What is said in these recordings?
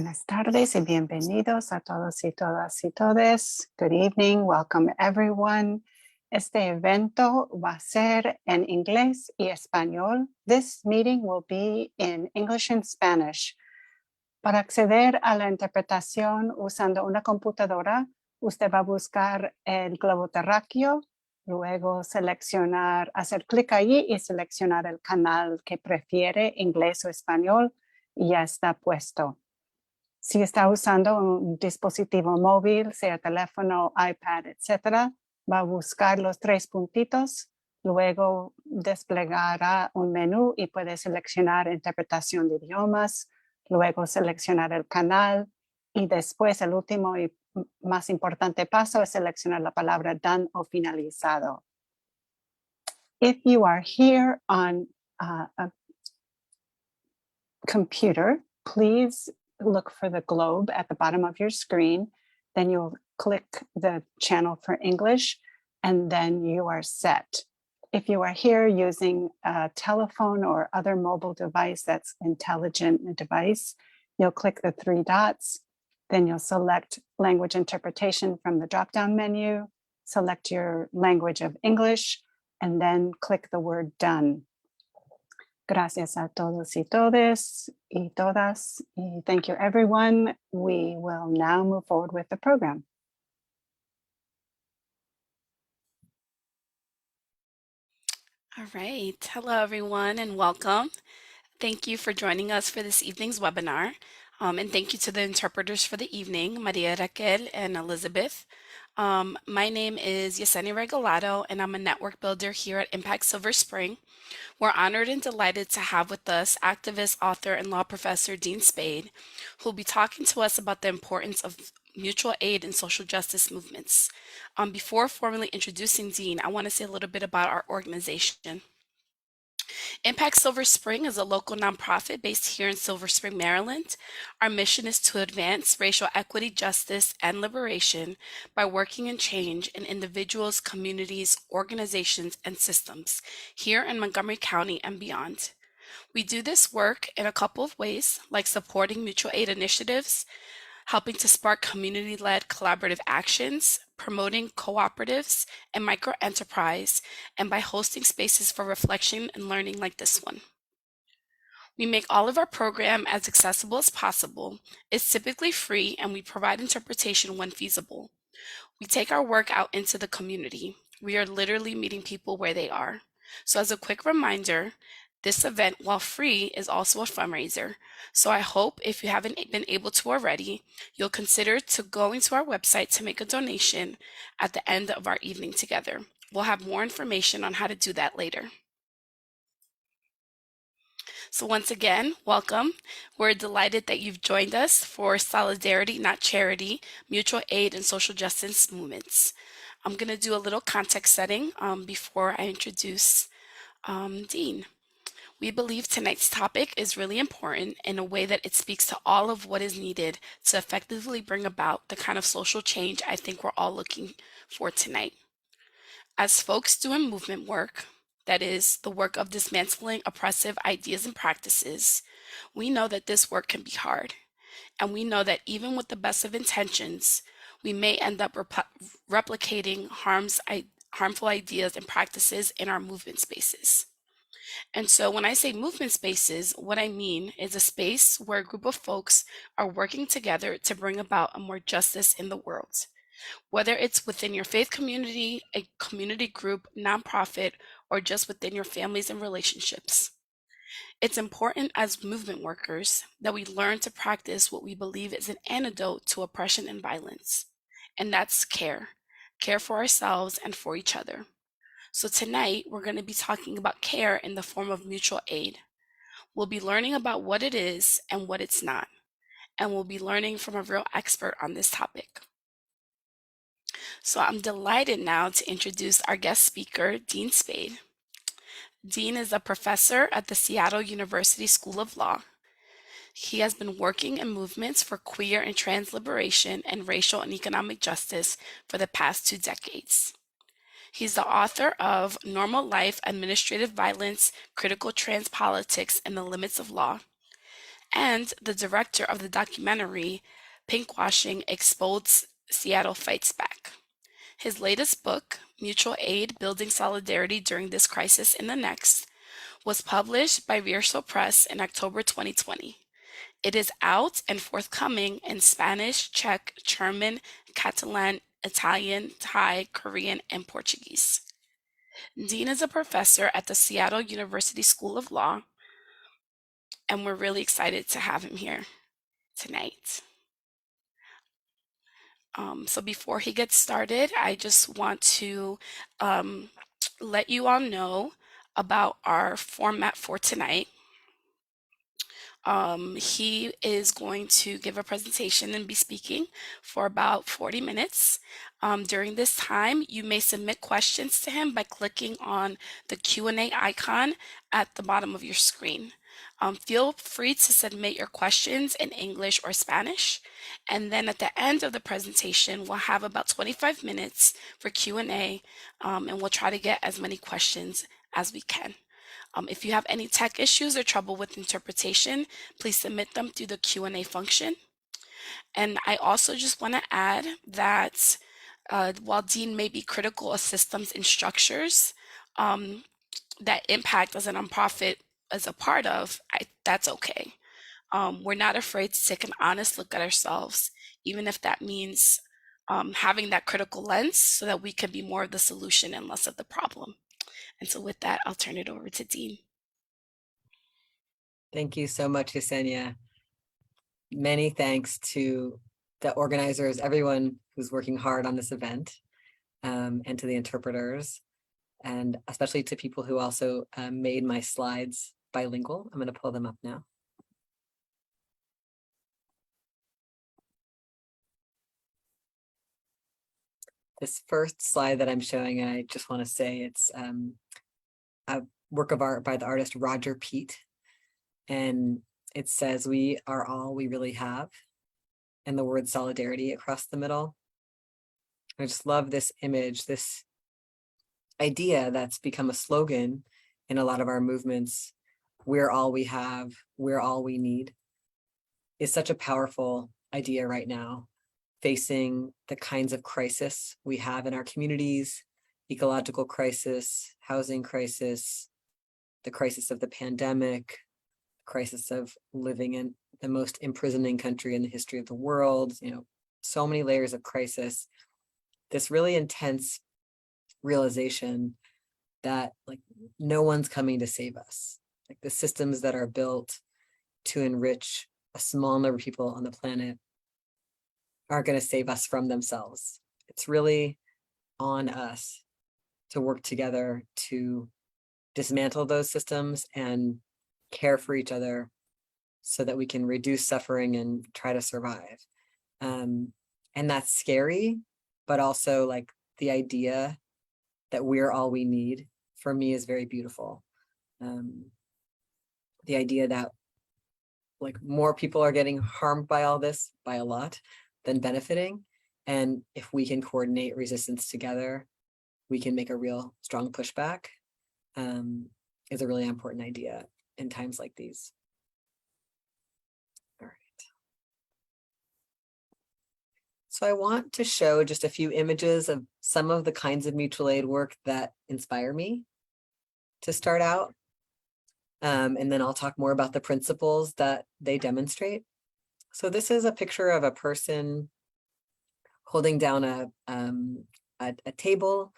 Buenas tardes y bienvenidos a todos y todas y todes. Good evening, welcome everyone. Este evento va a ser en inglés y español. This meeting will be in English and Spanish. Para acceder a la interpretación usando una computadora, usted va a buscar el globo terráqueo, luego hacer clic allí y seleccionar el canal que prefiere, inglés o español, y ya está puesto. Si está usando un dispositivo móvil, sea teléfono, iPad, etc., va a buscar los 3 puntitos, luego desplegará un menú y puede seleccionar interpretación de idiomas, luego seleccionar el canal y después el último y más importante paso es seleccionar la palabra done o finalizado. If you are here on a computer, please look for the globe at the bottom of your screen. Then you'll click the channel for English, and then you are set. If you are here using a telephone or other mobile device that's intelligent device, you'll click the 3 dots. Then you'll select language interpretation from the drop-down menu, select your language of English, and then click the word done. Gracias a todos y todas y todas. Y thank you, everyone. We will now move forward with the program. All right. Hello, everyone, and welcome. Thank you for joining us for this evening's webinar. And thank you to the interpreters for the evening, Maria Raquel and Elizabeth. My name is Yesenia Regalado, and I'm a network builder here at Impact Silver Spring. We're honored and delighted to have with us activist, author, and law professor Dean Spade, who will be talking to us about the importance of mutual aid and social justice movements. Before formally introducing Dean, I want to say a little bit about our organization. Impact Silver Spring is a local nonprofit based here in Silver Spring, Maryland. Our mission is to advance racial equity, justice, and liberation by working in change in individuals, communities, organizations, and systems here in Montgomery County and beyond. We do this work in a couple of ways, like supporting mutual aid initiatives, helping to spark community-led collaborative actions, promoting cooperatives and microenterprise, and by hosting spaces for reflection and learning like this one. We make all of our program as accessible as possible. It's typically free, and we provide interpretation when feasible. We take our work out into the community. We are literally meeting people where they are. So as a quick reminder, this event, while free, is also a fundraiser. So I hope if you haven't been able to already, you'll consider going to our website to make a donation at the end of our evening together. We'll have more information on how to do that later. So once again, welcome. We're delighted that you've joined us for Solidarity, Not Charity, Mutual Aid and Social Justice Movements. I'm going to do a little context setting before I introduce Dean. We believe tonight's topic is really important in a way that it speaks to all of what is needed to effectively bring about the kind of social change I think we're all looking for tonight. As folks doing movement work, that is, the work of dismantling oppressive ideas and practices, we know that this work can be hard. And we know that even with the best of intentions, we may end up replicating harmful ideas and practices in our movement spaces. And so when I say movement spaces, what I mean is a space where a group of folks are working together to bring about a more justice in the world. Whether it's within your faith community, a community group, nonprofit, or just within your families and relationships. It's important as movement workers that we learn to practice what we believe is an antidote to oppression and violence. And that's care for ourselves and for each other. So tonight, we're going to be talking about care in the form of mutual aid. We'll be learning about what it is and what it's not. And we'll be learning from a real expert on this topic. So I'm delighted now to introduce our guest speaker, Dean Spade. Dean is a professor at the Seattle University School of Law. He has been working in movements for queer and trans liberation and racial and economic justice for the past 2 decades. He's the author of Normal Life, Administrative Violence, Critical Trans Politics, and the Limits of Law, and the director of the documentary Pinkwashing Exposed Seattle Fights Back. His latest book, Mutual Aid: Building Solidarity During This Crisis and the Next, was published by Verso Press in October 2020. It is out and forthcoming in Spanish, Czech, German, Catalan, Italian, Thai, Korean, and Portuguese. Dean is a professor at the Seattle University School of Law, and we're really excited to have him here tonight. So before he gets started, I just want to let you all know about our format for tonight. He is going to give a presentation and be speaking for about 40 minutes. During this time, you may submit questions to him by clicking on the Q&A icon at the bottom of your screen. Feel free to submit your questions in English or Spanish. And then at the end of the presentation, we'll have about 25 minutes for Q&A, and we'll try to get as many questions as we can. If you have any tech issues or trouble with interpretation, please submit them through the Q&A function. And I also just want to add that while Dean may be critical of systems and structures that Impact as a nonprofit is a part of, that's okay. We're not afraid to take an honest look at ourselves, even if that means having that critical lens so that we can be more of the solution and less of the problem. And so with that, I'll turn it over to Dean. Thank you so much, Yesenia. Many thanks to the organizers, everyone who's working hard on this event, and to the interpreters, and especially to people who also made my slides bilingual. I'm going to pull them up now. This first slide that I'm showing, I just want to say it's a work of art by the artist Roger Pete. And it says, "We are all we really have," and the word solidarity across the middle. I just love this image, this idea that's become a slogan in a lot of our movements. We're all we have, we're all we need, is such a powerful idea right now, facing the kinds of crisis we have in our communities, ecological crisis, housing crisis, the crisis of the pandemic, crisis of living in the most imprisoning country in the history of the world, so many layers of crisis. This really intense realization that no one's coming to save us. The systems that are built to enrich a small number of people on the planet aren't going to save us from themselves. It's really on us to work together to dismantle those systems and care for each other so that we can reduce suffering and try to survive. And that's scary, but also the idea that we're all we need, for me, is very beautiful. The idea that more people are getting harmed by all this by a lot than benefiting. And if we can coordinate resistance together, we can make a real strong pushback, is a really important idea in times like these. All right. So I want to show just a few images of some of the kinds of mutual aid work that inspire me to start out. And then I'll talk more about the principles that they demonstrate. So this is a picture of a person holding down a table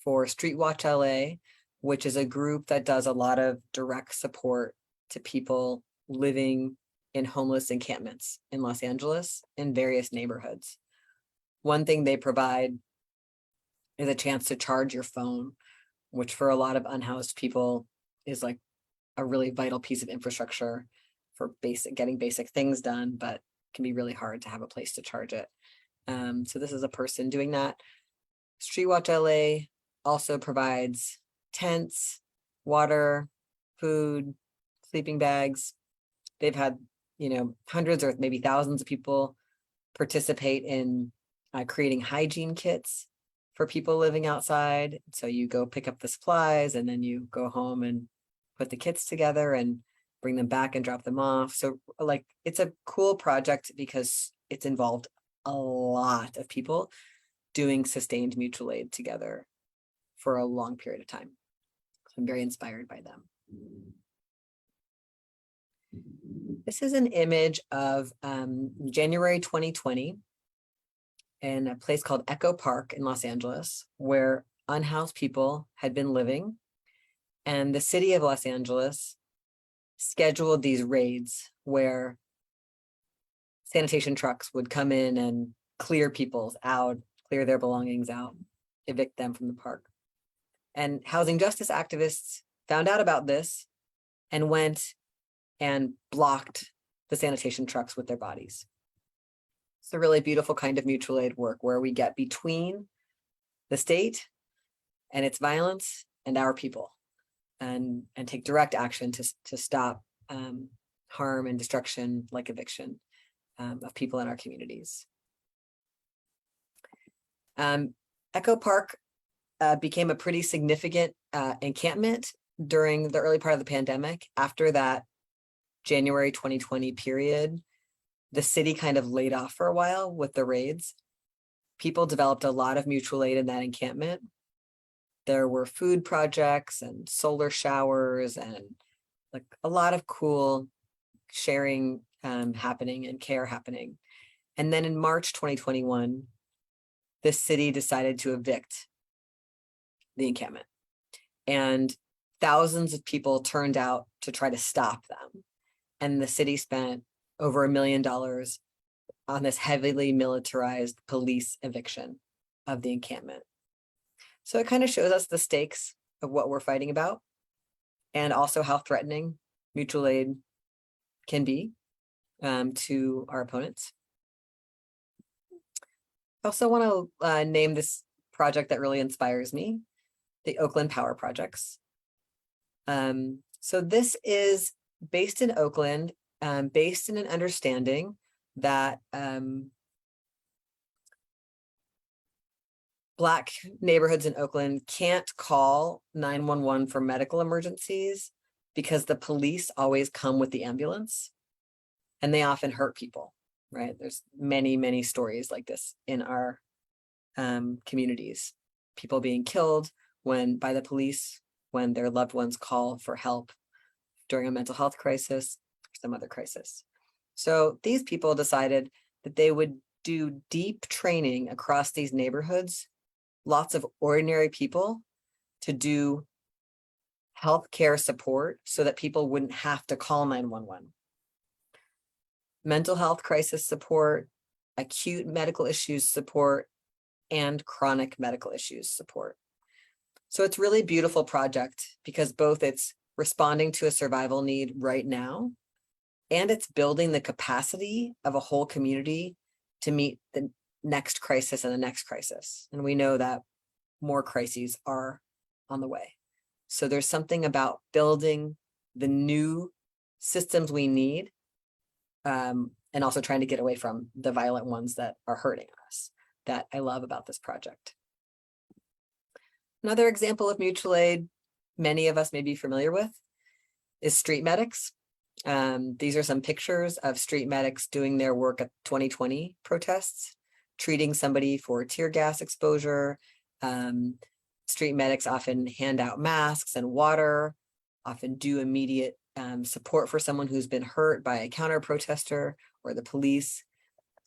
for Street Watch LA, which is a group that does a lot of direct support to people living in homeless encampments in Los Angeles in various neighborhoods. One thing they provide is a chance to charge your phone, which for a lot of unhoused people is a really vital piece of infrastructure for getting basic things done, but can be really hard to have a place to charge it. So this is a person doing that. Street Watch LA also provides tents, water, food, sleeping bags. They've had, hundreds or maybe thousands of people participate in creating hygiene kits for people living outside. So you go pick up the supplies and then you go home and put the kits together. And bring them back and drop them off. So like, it's a cool project because it's involved a lot of people doing sustained mutual aid together for a long period of time. So I'm very inspired by them. This is an image of January 2020 in a place called Echo Park in Los Angeles, where unhoused people had been living. And the city of Los Angeles scheduled these raids where sanitation trucks would come in and clear people out, clear their belongings out, evict them from the park. And housing justice activists found out about this and went and blocked the sanitation trucks with their bodies. It's a really beautiful kind of mutual aid work where we get between the state and its violence and our people, and take direct action to stop harm and destruction, like eviction, of people in our communities. Echo Park became a pretty significant encampment during the early part of the pandemic. After that January 2020 period, the city kind of laid off for a while with the raids. People developed a lot of mutual aid in that encampment. There were food projects and solar showers and like a lot of cool sharing happening and care happening. And then in March 2021, the city decided to evict the encampment. And thousands of people turned out to try to stop them. And the city spent over $1 million on this heavily militarized police eviction of the encampment. So it kind of shows us the stakes of what we're fighting about, and also how threatening mutual aid can be to our opponents. I also want to name this project that really inspires me, the Oakland Power Projects. So this is based in Oakland, based in an understanding that Black neighborhoods in Oakland can't call 911 for medical emergencies because the police always come with the ambulance and they often hurt people, right? There's many, many stories like this in our communities. People being killed by the police when their loved ones call for help during a mental health crisis or some other crisis. So these people decided that they would do deep training across these neighborhoods, lots of ordinary people, to do healthcare support so that people wouldn't have to call 911. Mental health crisis support, acute medical issues support, and chronic medical issues support. So it's really a beautiful project because both it's responding to a survival need right now, and it's building the capacity of a whole community to meet the next crisis and the next crisis. And we know that more crises are on the way. So there's something about building the new systems we need, and also trying to get away from the violent ones that are hurting us, that I love about this project. Another example of mutual aid many of us may be familiar with is street medics. These are some pictures of street medics doing their work at 2020 protests, treating somebody for tear gas exposure. Street medics often hand out masks and water, often do immediate support for someone who's been hurt by a counter protester or the police.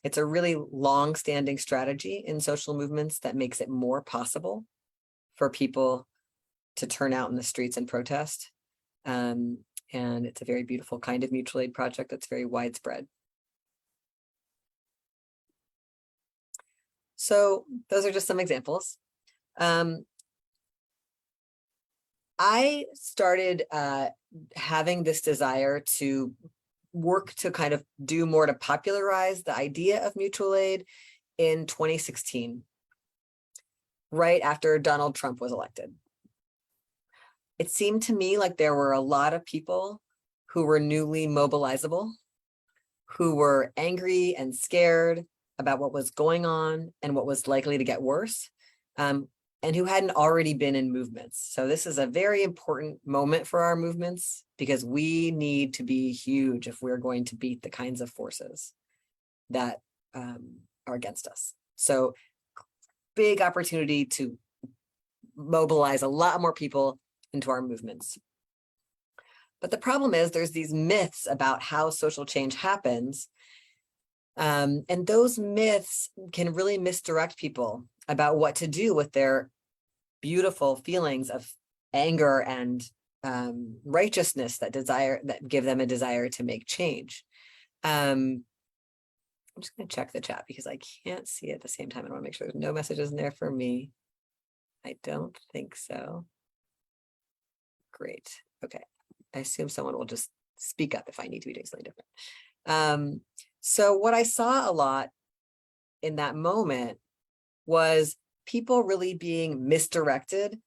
It's a really long-standing strategy in social movements that makes it more possible for people to turn out in the streets and protest. And it's a very beautiful kind of mutual aid project that's very widespread. So those are just some examples. I started having this desire to work to kind of do more to popularize the idea of mutual aid in 2016, right after Donald Trump was elected. It seemed to me like there were a lot of people who were newly mobilizable, who were angry and scared about what was going on and what was likely to get worse. And and who hadn't already been in movements. So this is a very important moment for our movements because we need to be huge if we're going to beat the kinds of forces that are against us. So big opportunity to mobilize a lot more people into our movements. But the problem is there's these myths about how social change happens. And those myths can really misdirect people about what to do with their beautiful feelings of anger and righteousness that give them a desire to make change. I'm just going to check the chat because I can't see it at the same time. I want to make sure there's no messages in there for me. I don't think so. Great. Okay. I assume someone will just speak up if I need to be doing something different. So what I saw a lot in that moment was people really being misdirected.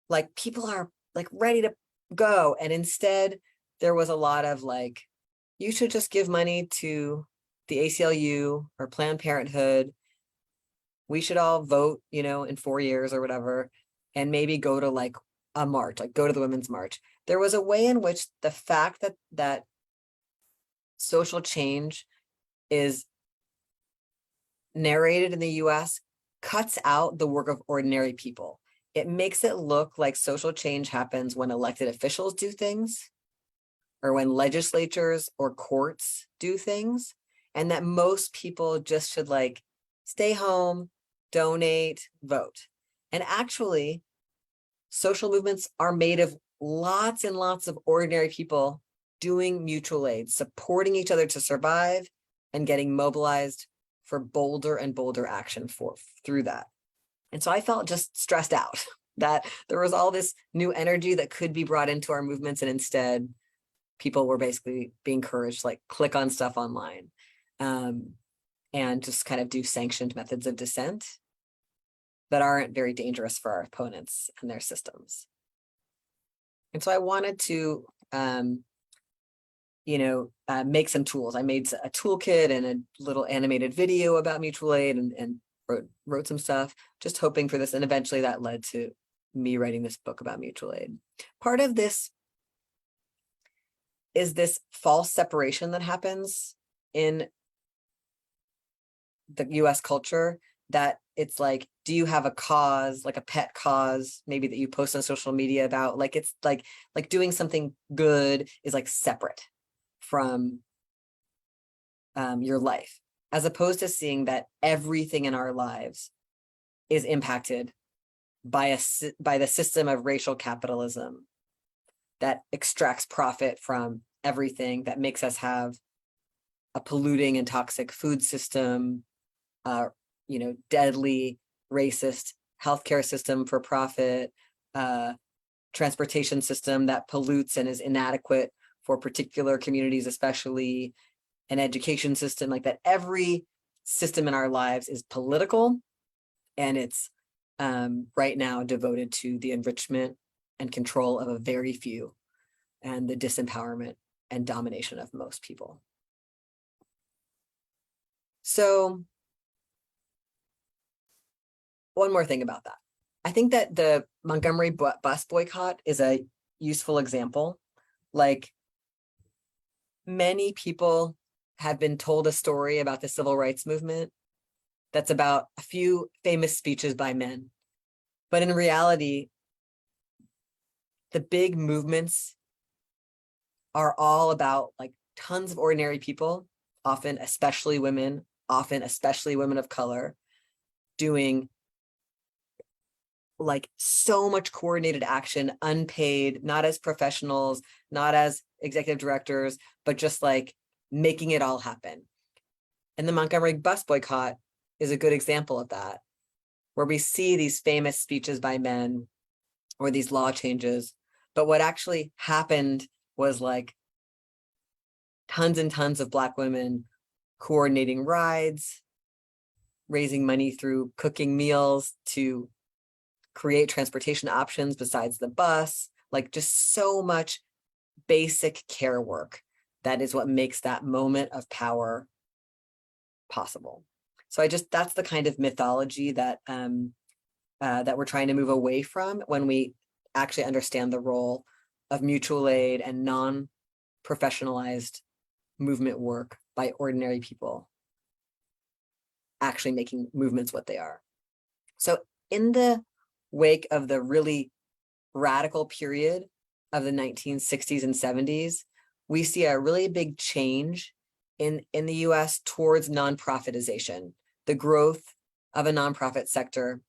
Like people are like ready to go. And instead there was a lot of like, you should just give money to the ACLU or Planned Parenthood. We should all vote, you know, in 4 years or whatever, and maybe go to like a march, like go to the Women's March. There was a way in which the fact that social change is narrated in the US cuts out the work of ordinary people. It makes it look like social change happens when elected officials do things or when legislatures or courts do things, and that most people just should like stay home, donate, vote. And actually, social movements are made of lots and lots of ordinary people doing mutual aid, supporting each other to survive and getting mobilized for bolder and bolder action through that. And so I felt just stressed out that there was all this new energy that could be brought into our movements, and instead people were basically being encouraged to like click on stuff online and just kind of do sanctioned methods of dissent that aren't very dangerous for our opponents and their systems. And so I wanted to make some tools. I made a toolkit and a little animated video about mutual aid and wrote some stuff, just hoping for this. And eventually that led to me writing this book about mutual aid. Part of this is this false separation that happens in the US culture, that it's like, do you have a cause, like a pet cause, maybe that you post on social media about, like, it's like doing something good is like separate from your life, as opposed to seeing that everything in our lives is impacted by the system of racial capitalism that extracts profit from everything, that makes us have a polluting and toxic food system, deadly racist healthcare system for profit, transportation system that pollutes and is inadequate for particular communities, especially an education system, like that. Every system in our lives is political, and it's right now devoted to the enrichment and control of a very few and the disempowerment and domination of most people. So one more thing about that. I think that the Montgomery bus boycott is a useful example. Like, many people have been told a story about the civil rights movement that's about a few famous speeches by men. But in reality, the big movements are all about like tons of ordinary people, often especially women of color, doing like so much coordinated action, unpaid, not as professionals, not as executive directors, but just like making it all happen. And the Montgomery bus boycott is a good example of that, where we see these famous speeches by men or these law changes, but what actually happened was like tons and tons of Black women coordinating rides, raising money through cooking meals to create transportation options besides the bus, like just so much basic care work. That is what makes that moment of power possible. So that's the kind of mythology that that we're trying to move away from when we actually understand the role of mutual aid and non-professionalized movement work by ordinary people actually making movements what they are. So in the wake of the really radical period of the 1960s and 70s, we see a really big change in the US towards nonprofitization, the growth of a nonprofit sector.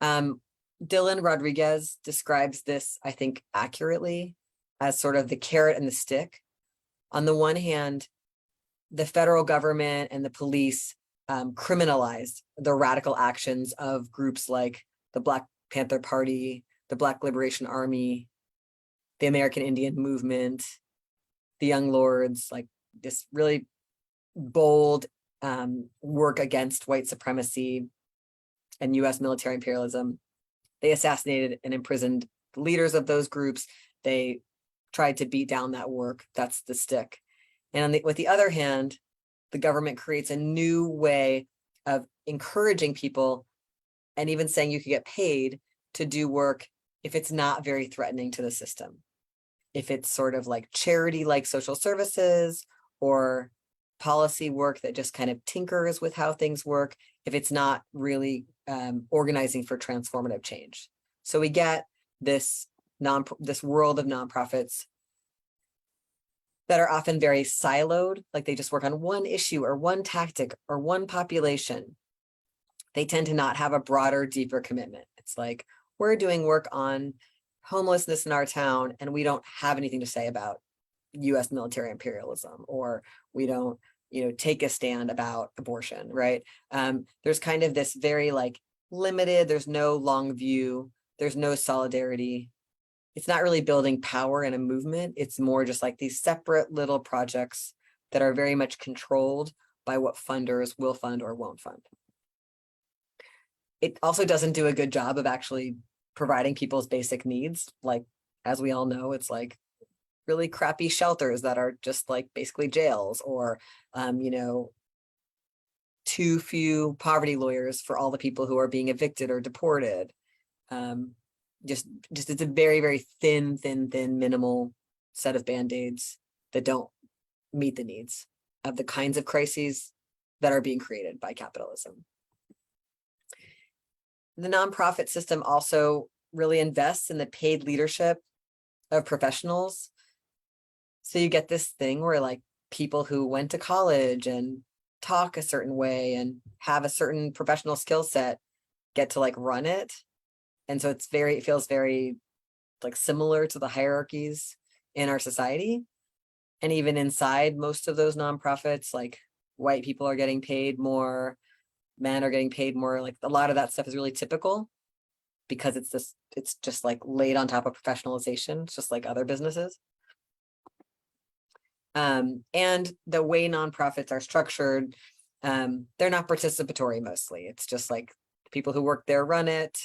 Dylan Rodriguez describes this, I think, accurately as sort of the carrot and the stick. On the one hand, the federal government and the police criminalized the radical actions of groups like the Black Panther Party, the Black Liberation Army, the American Indian Movement, the Young Lords, like this really bold work against white supremacy and US military imperialism. They assassinated and imprisoned the leaders of those groups. They tried to beat down that work. That's the stick. And with the other hand, the government creates a new way of encouraging people and even saying you could get paid to do work if it's not very threatening to the system. If it's sort of like charity, like social services or policy work that just kind of tinkers with how things work, if it's not really organizing for transformative change. So we get this world of nonprofits that are often very siloed, like they just work on one issue or one tactic or one population. They tend to not have a broader, deeper commitment. It's like, we're doing work on homelessness in our town and we don't have anything to say about US military imperialism, or we don't, take a stand about abortion, right? There's kind of this very like limited, there's no long view, there's no solidarity. It's not really building power in a movement. It's more just like these separate little projects that are very much controlled by what funders will fund or won't fund. It also doesn't do a good job of actually providing people's basic needs. Like, as we all know, it's like really crappy shelters that are just like basically jails, or, too few poverty lawyers for all the people who are being evicted or deported. Just it's a very, very thin, minimal set of band-aids that don't meet the needs of the kinds of crises that are being created by capitalism. The nonprofit system also really invests in the paid leadership of professionals. So you get this thing where like people who went to college and talk a certain way and have a certain professional skill set get to like run it. And so it feels very like similar to the hierarchies in our society. And even inside most of those nonprofits, like white people are getting paid more, men are getting paid more. Like a lot of that stuff is really typical because it's just like laid on top of professionalization, just like other businesses. And the way nonprofits are structured, they're not participatory mostly. It's just like people who work there run it,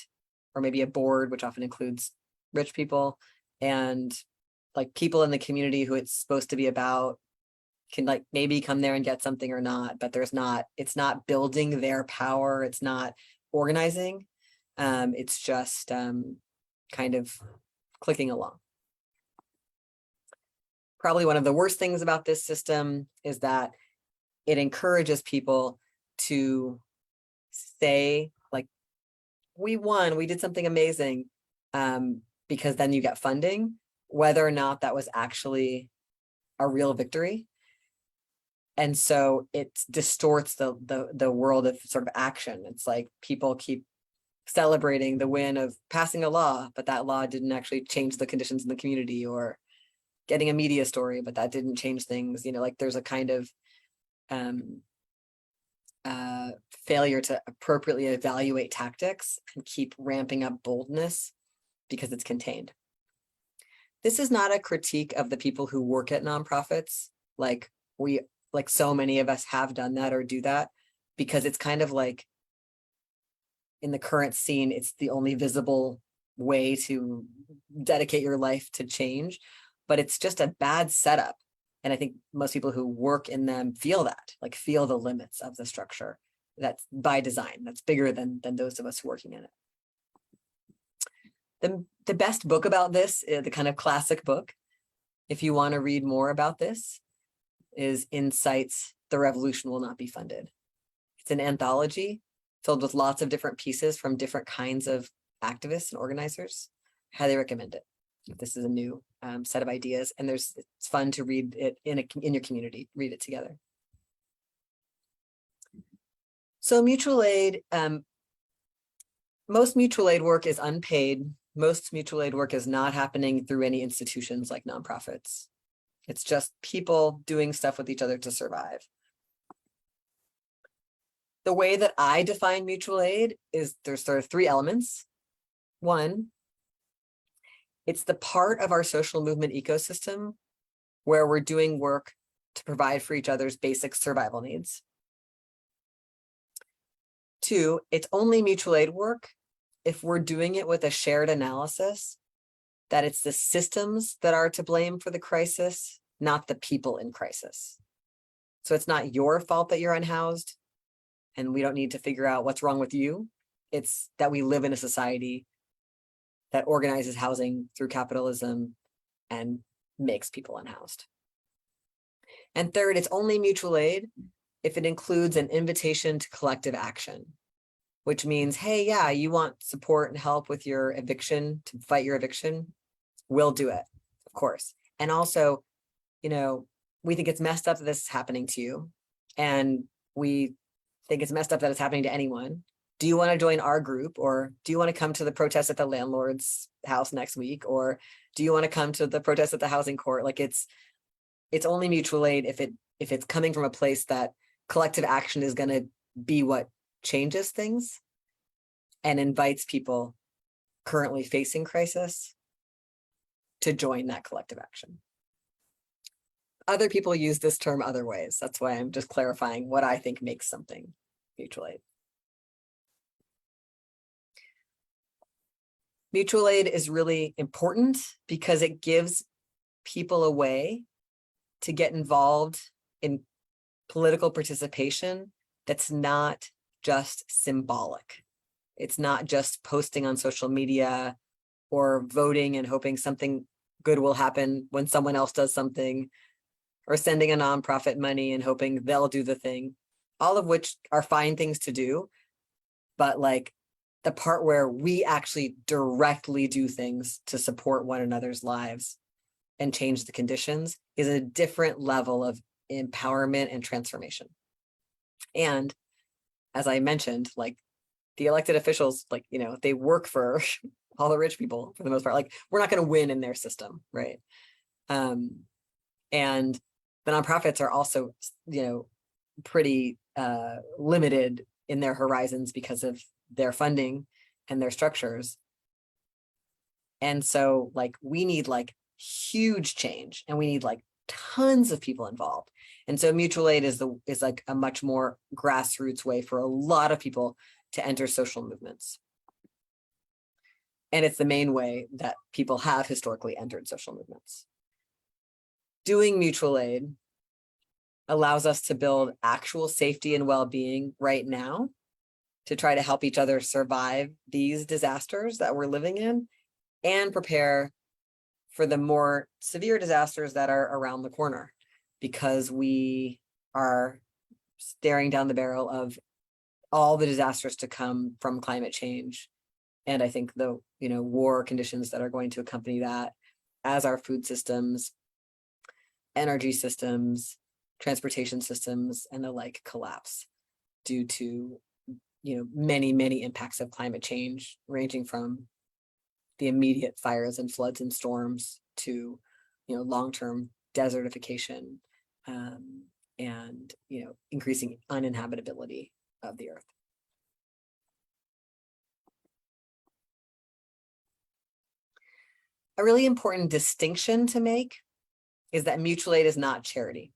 or maybe a board, which often includes rich people, and like people in the community who it's supposed to be about can like maybe come there and get something or not, but it's not building their power. It's not organizing. It's just kind of clicking along. Probably one of the worst things about this system is that it encourages people to say like, we won, we did something amazing, because then you get funding, whether or not that was actually a real victory. And so it distorts the world of sort of action. It's like people keep celebrating the win of passing a law, but that law didn't actually change the conditions in the community, or getting a media story, but that didn't change things. Like there's a kind of failure to appropriately evaluate tactics and keep ramping up boldness because it's contained. This is not a critique of the people who work at nonprofits. Like so many of us have done that or do that, because it's kind of like in the current scene, it's the only visible way to dedicate your life to change, but it's just a bad setup. And I think most people who work in them feel that, like feel the limits of the structure. that's by design. That's bigger than those of us working in it. The best book about this, the kind of classic book, if you want to read more about this, is Insight's The Revolution Will Not Be Funded. It's an anthology filled with lots of different pieces from different kinds of activists and organizers. Highly recommend it. If this is a new set of ideas, and it's fun to read it in your community, read it together. So mutual aid, most mutual aid work is unpaid. Most mutual aid work is not happening through any institutions like nonprofits. It's just people doing stuff with each other to survive. The way that I define mutual aid is there's sort of three elements. One, it's the part of our social movement ecosystem where we're doing work to provide for each other's basic survival needs. Two, it's only mutual aid work if we're doing it with a shared analysis that it's the systems that are to blame for the crisis, not the people in crisis. So it's not your fault that you're unhoused, and we don't need to figure out what's wrong with you. It's that we live in a society that organizes housing through capitalism and makes people unhoused. And third, it's only mutual aid if it includes an invitation to collective action, which means, hey, yeah, you want support and help with your eviction, to fight your eviction, we'll do it, of course. And also, we think it's messed up that this is happening to you, and we think it's messed up that it's happening to anyone. Do you want to join our group, or do you want to come to the protest at the landlord's house next week, or do you want to come to the protest at the housing court? Like it's only mutual aid if it's coming from a place that collective action is going to be what changes things and invites people currently facing crisis to join that collective action. Other people use this term other ways. That's why I'm just clarifying what I think makes something mutual aid. Mutual aid is really important because it gives people a way to get involved in political participation that's not just symbolic. It's not just posting on social media or voting and hoping something good will happen when someone else does something, or sending a nonprofit money and hoping they'll do the thing, all of which are fine things to do. But like the part where we actually directly do things to support one another's lives and change the conditions is a different level of empowerment and transformation. And as I mentioned, like the elected officials, like, they work for all the rich people for the most part. Like, we're not going to win in their system, right? And the nonprofits are also, pretty limited in their horizons because of their funding and their structures. And so like we need like huge change, and we need like tons of people involved. And so mutual aid is like a much more grassroots way for a lot of people to enter social movements. And it's the main way that people have historically entered social movements. Doing mutual aid allows us to build actual safety and well-being right now to try to help each other survive these disasters that we're living in and prepare for the more severe disasters that are around the corner, because we are staring down the barrel of all the disasters to come from climate change. And I think the war conditions that are going to accompany that, as our food systems, energy systems, transportation systems, and the like collapse due to many impacts of climate change, ranging from the immediate fires and floods and storms to long-term desertification and increasing uninhabitability of the earth. A really important distinction to make is that mutual aid is not charity.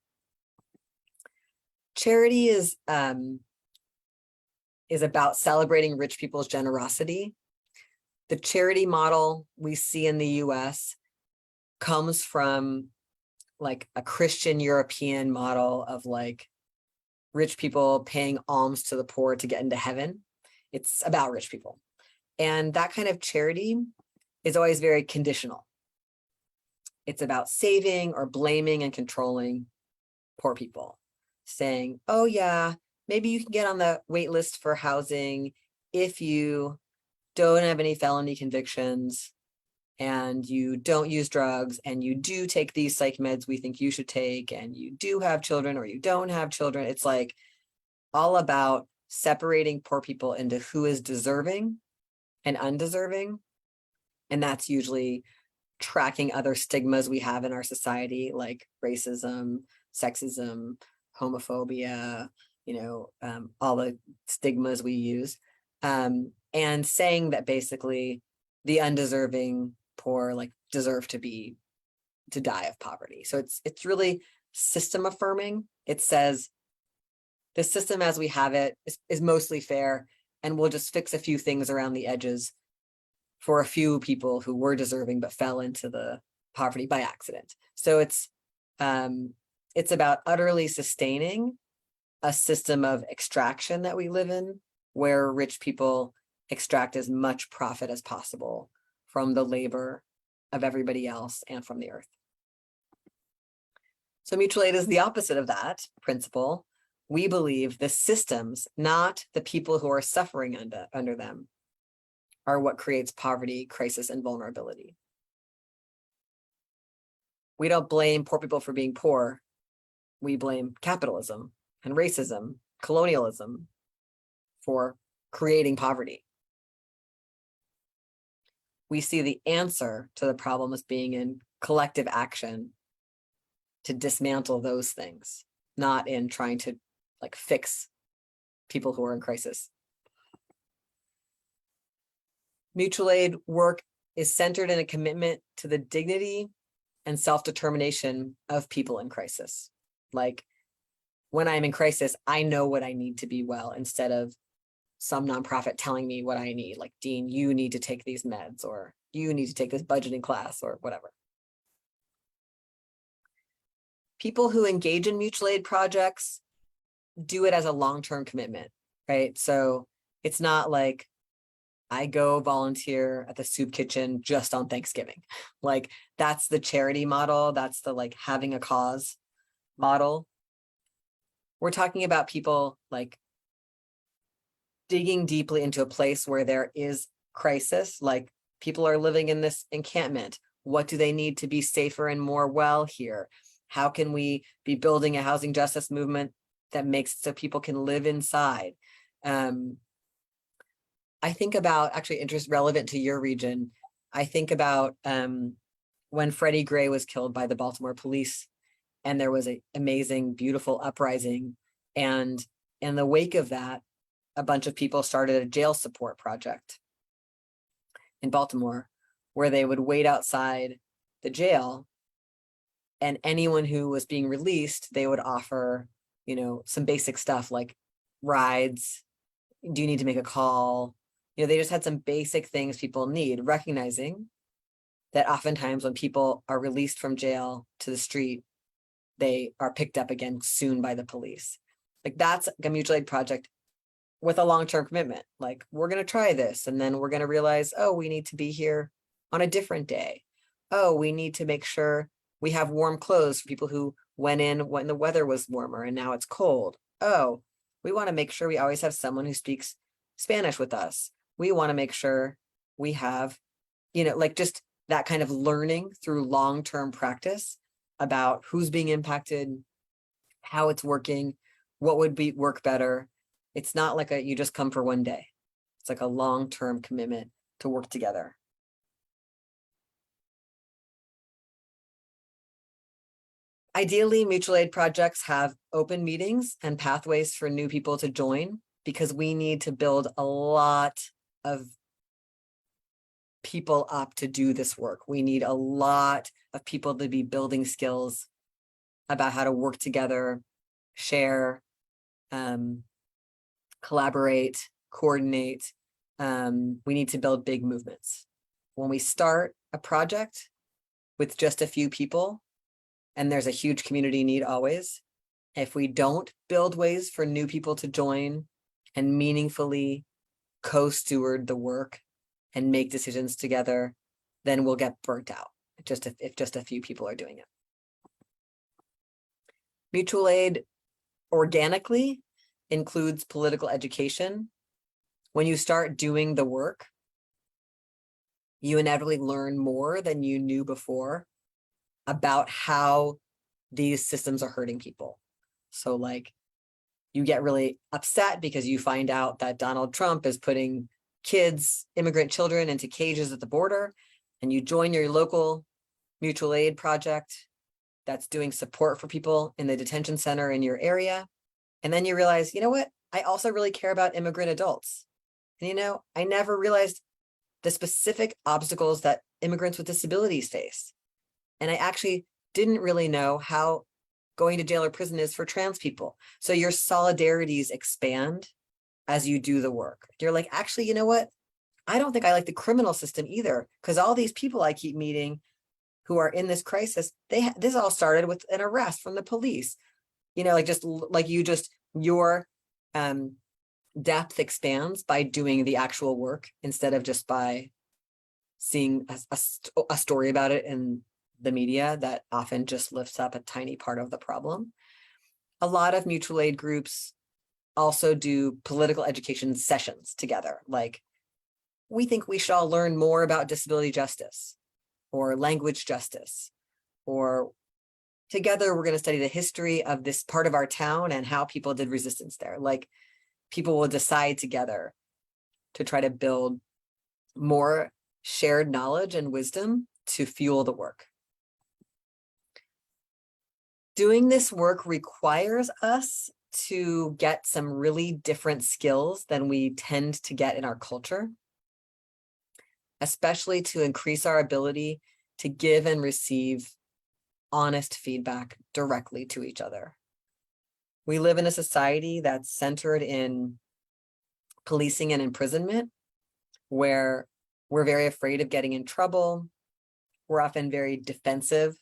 Charity is about celebrating rich people's generosity. The charity model we see in the US comes from like a Christian European model of like rich people paying alms to the poor to get into heaven. It's about rich people. And that kind of charity is always very conditional. It's about saving or blaming and controlling poor people, saying, oh yeah, maybe you can get on the wait list for housing if you don't have any felony convictions and you don't use drugs and you do take these psych meds we think you should take and you do have children or you don't have children. It's like all about separating poor people into who is deserving and undeserving. And that's usually tracking other stigmas we have in our society, like racism, sexism, homophobia, all the stigmas we use, and saying that basically the undeserving poor deserve to die of poverty. So it's really system affirming. It says the system as we have it is mostly fair, and we'll just fix a few things around the edges for a few people who were deserving but fell into the poverty by accident. So it's about utterly sustaining a system of extraction that we live in, where rich people extract as much profit as possible from the labor of everybody else and from the earth. So mutual aid is the opposite of that principle. We believe the systems, not the people who are suffering under them, are what creates poverty, crisis, and vulnerability. We don't blame poor people for being poor. We blame capitalism and racism, colonialism for creating poverty. We see the answer to the problem as being in collective action to dismantle those things, not in trying to fix people who are in crisis. Mutual aid work is centered in a commitment to the dignity and self-determination of people in crisis. Like, when I'm in crisis, I know what I need to be well, instead of some nonprofit telling me what I need, like, Dean, you need to take these meds, or you need to take this budgeting class, or whatever. People who engage in mutual aid projects do it as a long-term commitment, right? So it's not like I go volunteer at the soup kitchen just on Thanksgiving. Like, that's the charity model. That's the having a cause model. We're talking about people digging deeply into a place where there is crisis, like people are living in this encampment. What do they need to be safer and more well here? How can we be building a housing justice movement that makes it so people can live inside? I think about, actually interest relevant to your region, I think about when Freddie Gray was killed by the Baltimore police, and there was an amazing, beautiful uprising. And in the wake of that, a bunch of people started a jail support project in Baltimore, where they would wait outside the jail, and anyone who was being released, they would offer, some basic stuff like rides. Do you need to make a call? They just had some basic things people need, recognizing that oftentimes when people are released from jail to the street, they are picked up again soon by the police. That's a mutual aid project with a long-term commitment. We're going to try this, and then we're going to realize, oh, we need to be here on a different day. Oh, we need to make sure we have warm clothes for people who went in when the weather was warmer and now it's cold. Oh, we want to make sure we always have someone who speaks Spanish with us. We want to make sure we have, just that kind of learning through long-term practice about who's being impacted, how it's working, what would work better. It's not like you just come for one day. It's like a long-term commitment to work together. Ideally, mutual aid projects have open meetings and pathways for new people to join, because we need to build a lot of people up to do this work. We need a lot of people to be building skills about how to work together, share, collaborate, coordinate. We need to build big movements. When we start a project with just a few people, and there's a huge community need always, If we don't build ways for new people to join and meaningfully co-steward the work and make decisions together, then we'll get burnt out if just a few people are doing it. Mutual aid organically includes political education. When you start doing the work, you inevitably learn more than you knew before about how these systems are hurting people. So like, you get really upset because you find out that Donald Trump is putting kids, immigrant children, into cages at the border, and you join your local mutual aid project that's doing support for people in the detention center in your area. And then you realize, you know what? I also really care about immigrant adults. And you know, I never realized the specific obstacles that immigrants with disabilities face. And I actually didn't really know how going to jail or prison is for trans people. So your solidarities expand as you do the work. You're like, actually, you know what? I don't think I like the criminal system either, because all these people I keep meeting who are in this crisis, this all started with an arrest from the police. You know, your depth expands by doing the actual work instead of just by seeing a story about it in the media that often just lifts up a tiny part of the problem. A lot of mutual aid groups also do political education sessions together. Like, we think we should all learn more about disability justice or language justice, or together we're going to study the history of this part of our town and how people did resistance there. Like, people will decide together to try to build more shared knowledge and wisdom to fuel the work. Doing this work requires us to get some really different skills than we tend to get in our culture, especially to increase our ability to give and receive honest feedback directly to each other. We live in a society that's centered in policing and imprisonment, where we're very afraid of getting in trouble. We're often very defensive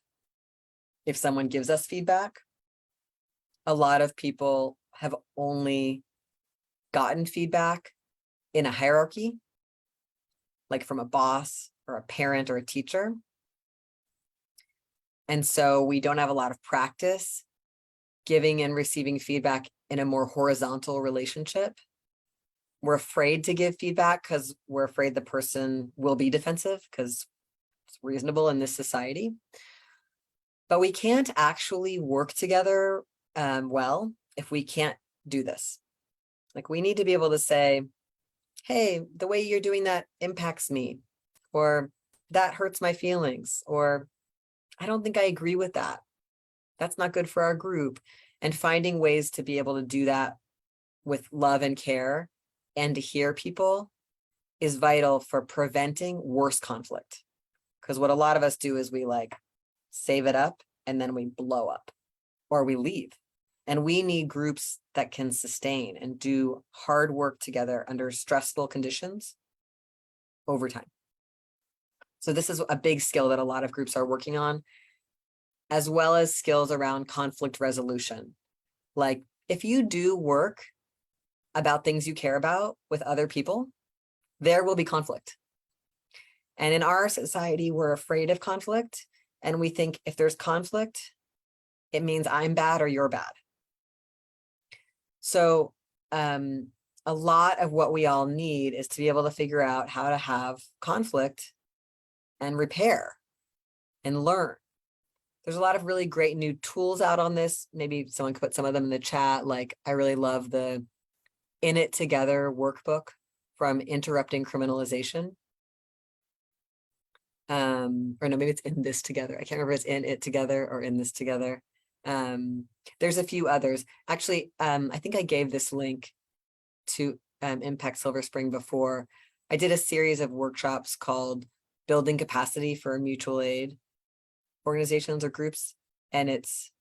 if someone gives us feedback. A lot of people have only gotten feedback in a hierarchy, like from a boss or a parent or a teacher. And so we don't have a lot of practice giving and receiving feedback in a more horizontal relationship. We're afraid to give feedback because we're afraid the person will be defensive, because it's reasonable in this society. But we can't actually work together well if we can't do this. Like, we need to be able to say, hey, the way you're doing that impacts me, or that hurts my feelings, or I don't think I agree with that. That's not good for our group. And finding ways to be able to do that with love and care and to hear people is vital for preventing worse conflict. Because what a lot of us do is we like save it up and then we blow up or we leave. And we need groups that can sustain and do hard work together under stressful conditions over time. So this is a big skill that a lot of groups are working on, as well as skills around conflict resolution. Like, if you do work about things you care about with other people, there will be conflict. And in our society, we're afraid of conflict. And we think if there's conflict, it means I'm bad or you're bad. So a lot of what we all need is to be able to figure out how to have conflict and repair and learn. There's a lot of really great new tools out on this. Maybe someone could put some of them in the chat. Like, I really love the In It Together workbook from Interrupting Criminalization. Or no, maybe it's In This Together. I can't remember if it's In It Together or In This Together. There's a few others. Actually, I think I gave this link to Impact Silver Spring before. I did a series of workshops called Building Capacity for Mutual Aid Organizations or Groups, and it's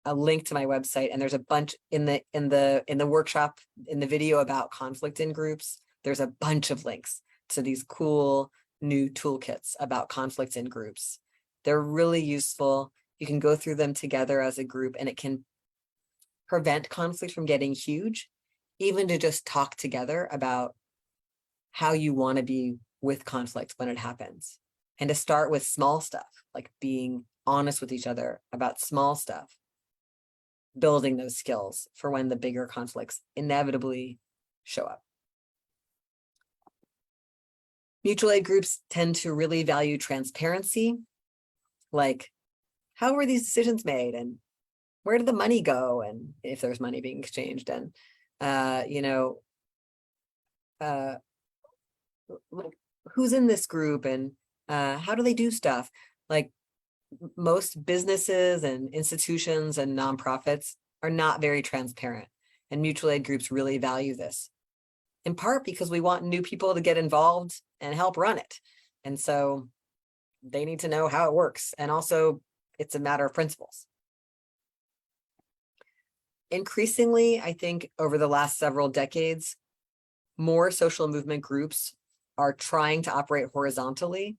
a link to my website. And there's a bunch in the workshop, in the video about conflict in groups. There's a bunch of links to these cool new toolkits about conflict in groups. They're really useful. You can go through them together as a group, and it can prevent conflict from getting huge, even to just talk together about how you want to be with conflict when it happens. And to start with small stuff, like being honest with each other about small stuff, building those skills for when the bigger conflicts inevitably show up. Mutual aid groups tend to really value transparency, like how were these decisions made and where did the money go, and if there's money being exchanged, and like who's in this group, and how do they do stuff. Like most businesses and institutions and nonprofits are not very transparent, and mutual aid groups really value this, in part because we want new people to get involved and help run it. And so they need to know how it works. And also it's a matter of principles. Increasingly, I think over the last several decades, more social movement groups are trying to operate horizontally,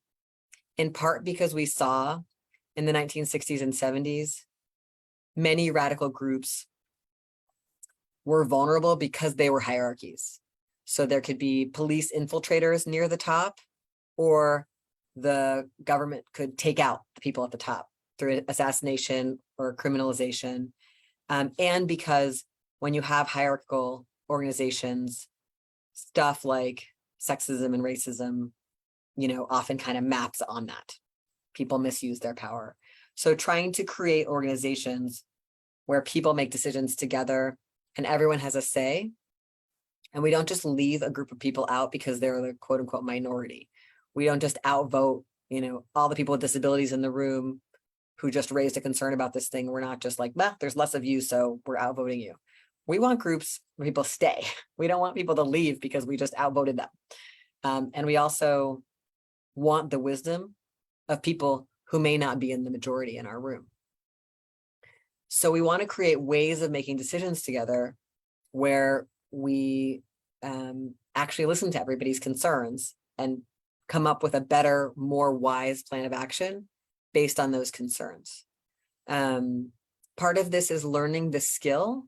in part because we saw in the 1960s and 70s, many radical groups were vulnerable because they were hierarchies. So there could be police infiltrators near the top, or the government could take out the people at the top through assassination or criminalization. And because when you have hierarchical organizations, stuff like sexism and racism, often kind of maps on that. People misuse their power. So trying to create organizations where people make decisions together and everyone has a say, and we don't just leave a group of people out because they're the quote unquote minority. We don't just outvote, all the people with disabilities in the room who just raised a concern about this thing. We're not just like, well, there's less of you, so we're outvoting you. We want groups where people stay. We don't want people to leave because we just outvoted them. And we also want the wisdom of people who may not be in the majority in our room. So we want to create ways of making decisions together where we actually listen to everybody's concerns and come up with a better, more wise plan of action based on those concerns. Part of this is learning the skill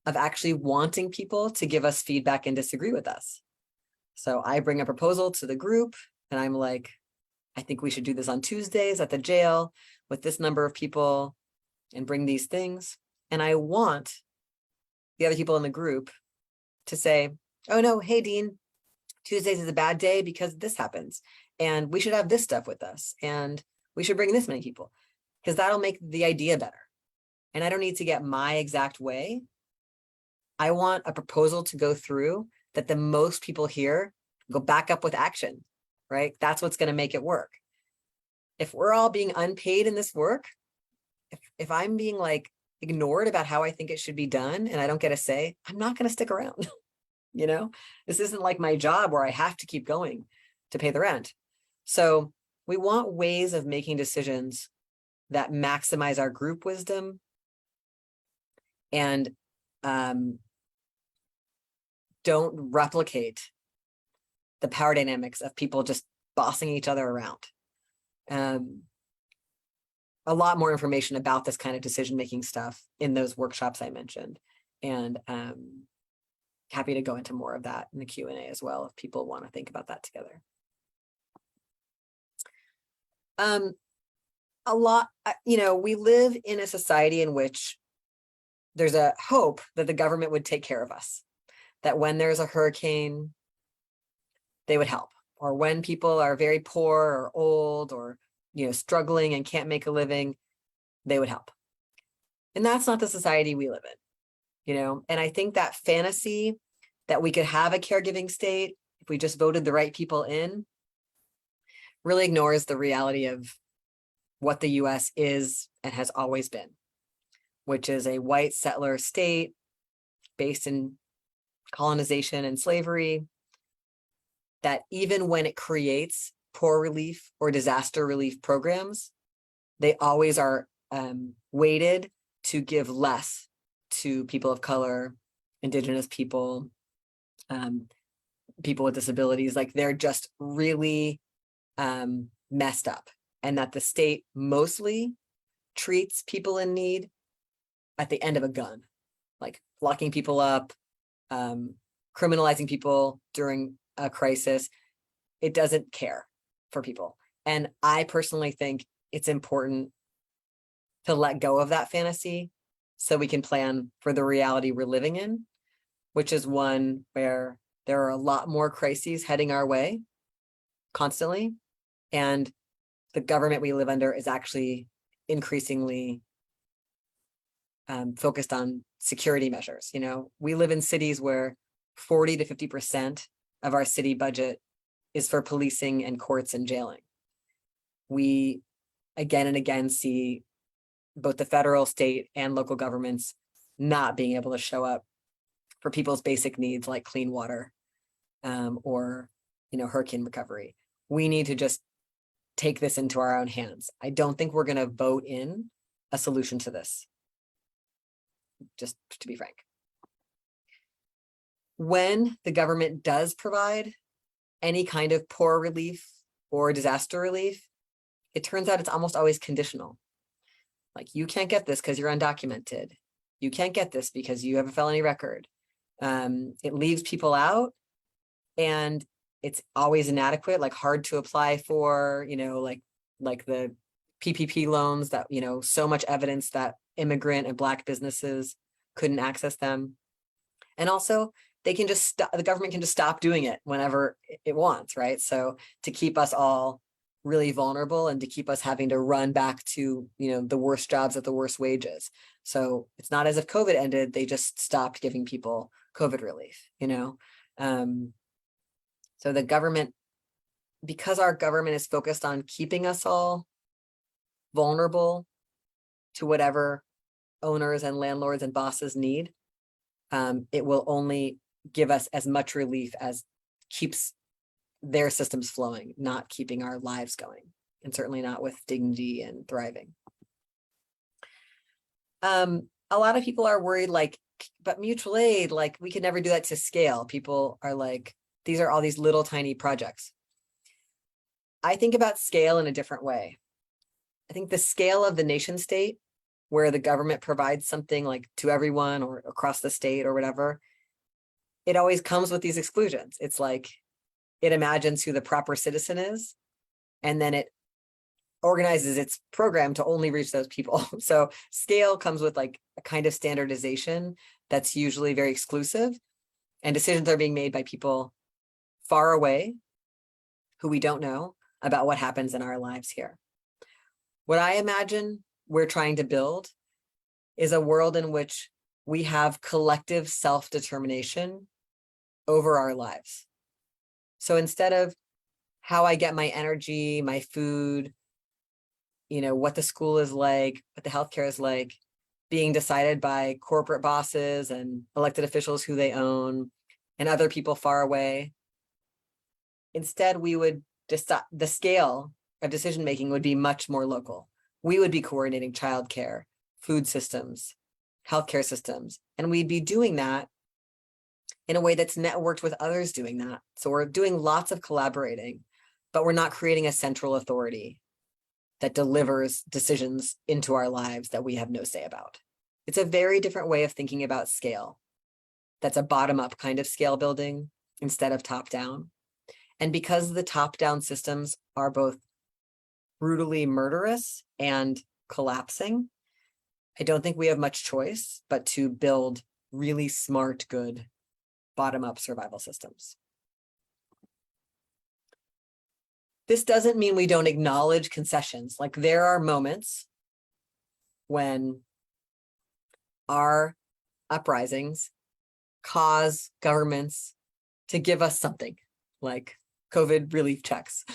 of actually wanting people to give us feedback and disagree with us. So I bring a proposal to the group and I'm like, I think we should do this on Tuesdays at the jail with this number of people and bring these things. And I want the other people in the group to say, oh no, hey Dean, Tuesdays is a bad day because this happens. And we should have this stuff with us. And we should bring this many people, because that'll make the idea better. And I don't need to get my exact way. I want a proposal to go through that the most people here go back up with action, right? That's what's going to make it work. If we're all being unpaid in this work, if I'm being like ignored about how I think it should be done and I don't get a say, I'm not going to stick around. This isn't like my job where I have to keep going to pay the rent. So we want ways of making decisions that maximize our group wisdom and don't replicate the power dynamics of people just bossing each other around. A lot more information about this kind of decision-making stuff in those workshops I mentioned. And happy to go into more of that in the Q&A as well, if people want to think about that together. We live in a society in which there's a hope that the government would take care of us, that when there's a hurricane, they would help, or when people are very poor or old or struggling and can't make a living, they would help. And that's not the society we live in, and I think that fantasy that we could have a caregiving state if we just voted the right people in really ignores the reality of what the US is and has always been, which is a white settler state based in colonization and slavery, that even when it creates poor relief or disaster relief programs, they always are weighted to give less to people of color, Indigenous people, people with disabilities. Like they're just really messed up, and that the state mostly treats people in need at the end of a gun. like locking people up, criminalizing people during a crisis. It doesn't care for people. And I personally think it's important to let go of that fantasy so we can plan for the reality we're living in, which is one where there are a lot more crises heading our way constantly. And the government we live under is actually increasingly focused on security measures. You know, we live in cities where 40 to 50% of our city budget is for policing and courts and jailing. We again and again see both the federal, state, and local governments not being able to show up for people's basic needs like clean water or, you know, hurricane recovery. We need to just take this into our own hands. I don't think we're going to vote in a solution to this, just to be frank. When the government does provide any kind of poor relief or disaster relief, it turns out it's almost always conditional. Like, you can't get this because you're undocumented. You can't get this because you have a felony record. It leaves people out, and it's always inadequate, like hard to apply for, you know, like the PPP loans that, you know, so much evidence that immigrant and Black businesses couldn't access them. And also, they can just stop, the government can just stop doing it whenever it wants, right? So to keep us all really vulnerable and to keep us having to run back to, you know, the worst jobs at the worst wages. So it's not as if COVID ended, they just stopped giving people COVID relief, you know? So the government, because our government is focused on keeping us all vulnerable to whatever owners and landlords and bosses need, it will only give us as much relief as keeps their systems flowing, not keeping our lives going, and certainly not with dignity and thriving. A lot of people are worried, like, but mutual aid, like, we could never do that to scale. People are like, these are all these little tiny projects. I think about scale in a different way. I think the scale of the nation state, where the government provides something like to everyone or across the state or whatever, it always comes with these exclusions. It's like, it imagines who the proper citizen is, and then it organizes its program to only reach those people. So scale comes with like a kind of standardization that's usually very exclusive, and decisions are being made by people far away who we don't know about what happens in our lives here. What I imagine we're trying to build is a world in which we have collective self-determination over our lives. So instead of how I get my energy, my food, you know, what the school is like, what the healthcare is like, being decided by corporate bosses and elected officials who they own and other people far away, instead we would decide, the scale of decision-making would be much more local. We would be coordinating childcare, food systems, healthcare systems, and we'd be doing that in a way that's networked with others doing that. So we're doing lots of collaborating, but we're not creating a central authority that delivers decisions into our lives that we have no say about. It's a very different way of thinking about scale. That's a bottom-up kind of scale building instead of top-down. And because the top-down systems are both brutally murderous and collapsing, I don't think we have much choice but to build really smart, good bottom-up survival systems. This doesn't mean we don't acknowledge concessions. Like, there are moments when our uprisings cause governments to give us something like COVID relief checks.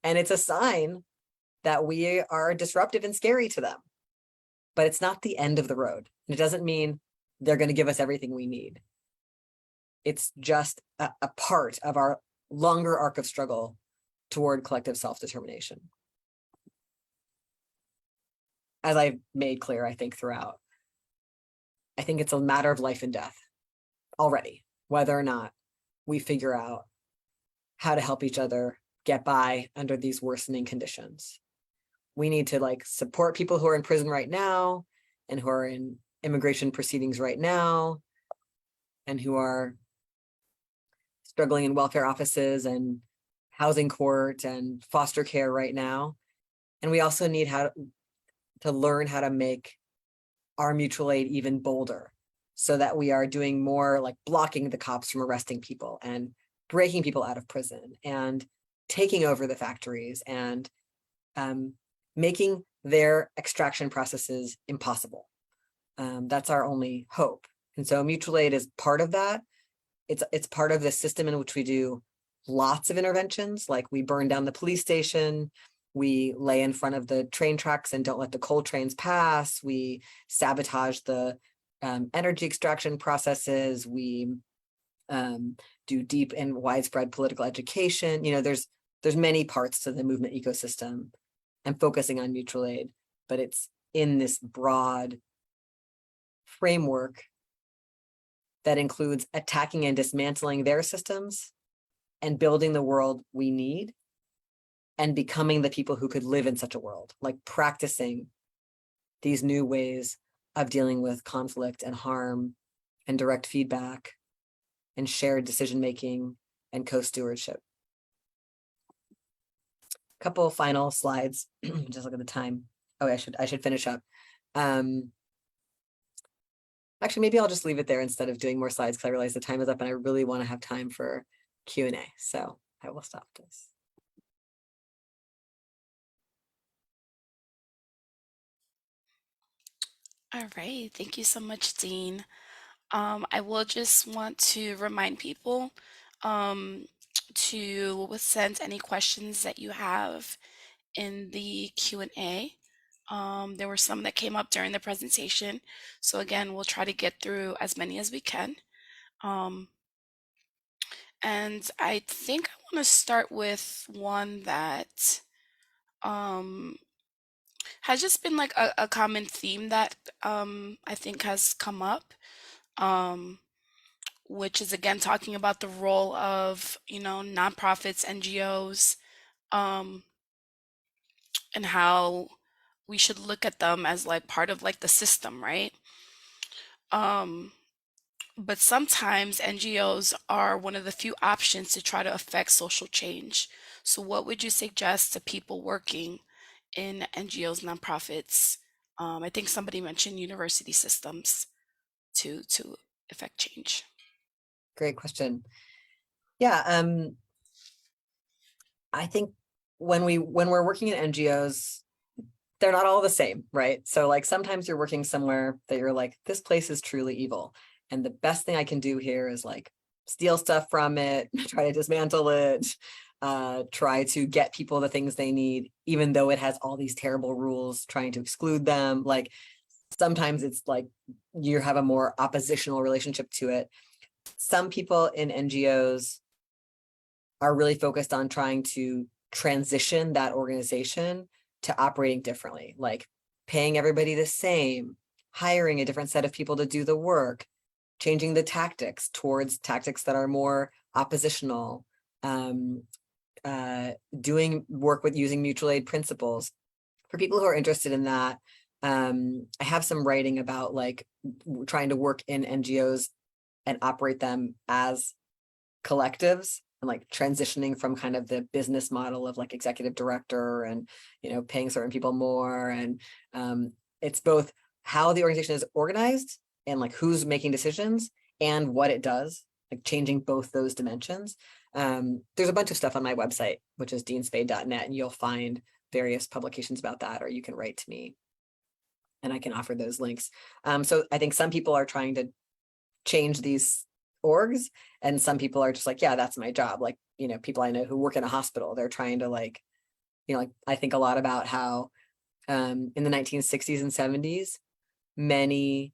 And it's a sign that we are disruptive and scary to them. But it's not the end of the road. And it doesn't mean they're going to give us everything we need. It's just a part of our longer arc of struggle toward collective self-determination. As I've made clear, I think, throughout, I think it's a matter of life and death already, whether or not we figure out how to help each other get by under these worsening conditions. We need to, like, support people who are in prison right now and who are in immigration proceedings right now and who are struggling in welfare offices and housing court and foster care right now. And we also need to learn how to make our mutual aid even bolder, so that we are doing more like blocking the cops from arresting people and breaking people out of prison and taking over the factories and making their extraction processes impossible. That's our only hope. And so mutual aid is part of that. It's part of the system in which we do lots of interventions, like we burn down the police station, we lay in front of the train tracks and don't let the coal trains pass, we sabotage the energy extraction processes, we do deep and widespread political education. You know, there's many parts to the movement ecosystem. I'm focusing on mutual aid, but it's in this broad framework that includes attacking and dismantling their systems and building the world we need and becoming the people who could live in such a world, like practicing these new ways of dealing with conflict and harm and direct feedback and shared decision-making and co-stewardship. Couple of final slides, just look at the time. Oh, I should finish up. Actually, maybe I'll just leave it there instead of doing more slides because I realize the time is up and I really want to have time for Q&A. So I will stop this. All right, thank you so much, Dean. I will just want to remind people to send any questions that you have in the Q&A. There were some that came up during the presentation. So again, we'll try to get through as many as we can. And I think I want to start with one that has just been like a common theme that I think has come up, which is again talking about the role of, nonprofits, NGOs, and how we should look at them as like part of like the system, right? But sometimes NGOs are one of the few options to try to affect social change. So what would you suggest to people working in NGOs, nonprofits? I think somebody mentioned university systems to affect change. Great question. Yeah, I think when we're working in NGOs, they're not all the same, right? So like sometimes you're working somewhere that you're like, this place is truly evil. And the best thing I can do here is like steal stuff from it, try to dismantle it, try to get people the things they need, even though it has all these terrible rules, trying to exclude them. Like sometimes it's like you have a more oppositional relationship to it. Some people in NGOs are really focused on trying to transition that organization to operating differently, like paying everybody the same, hiring a different set of people to do the work, changing the tactics towards tactics that are more oppositional, doing work with using mutual aid principles. For people who are interested in that, I have some writing about like trying to work in NGOs and operate them as collectives and like transitioning from kind of the business model of like executive director and, paying certain people more. And it's both how the organization is organized and like who's making decisions and what it does, like changing both those dimensions. There's a bunch of stuff on my website, which is deanspade.net, and you'll find various publications about that, or you can write to me and I can offer those links. So I think some people are trying to change these orgs, and some people are just like, yeah, that's my job. Like, people I know who work in a hospital, they're trying to like, like I think a lot about how in the 1960s and 70s, many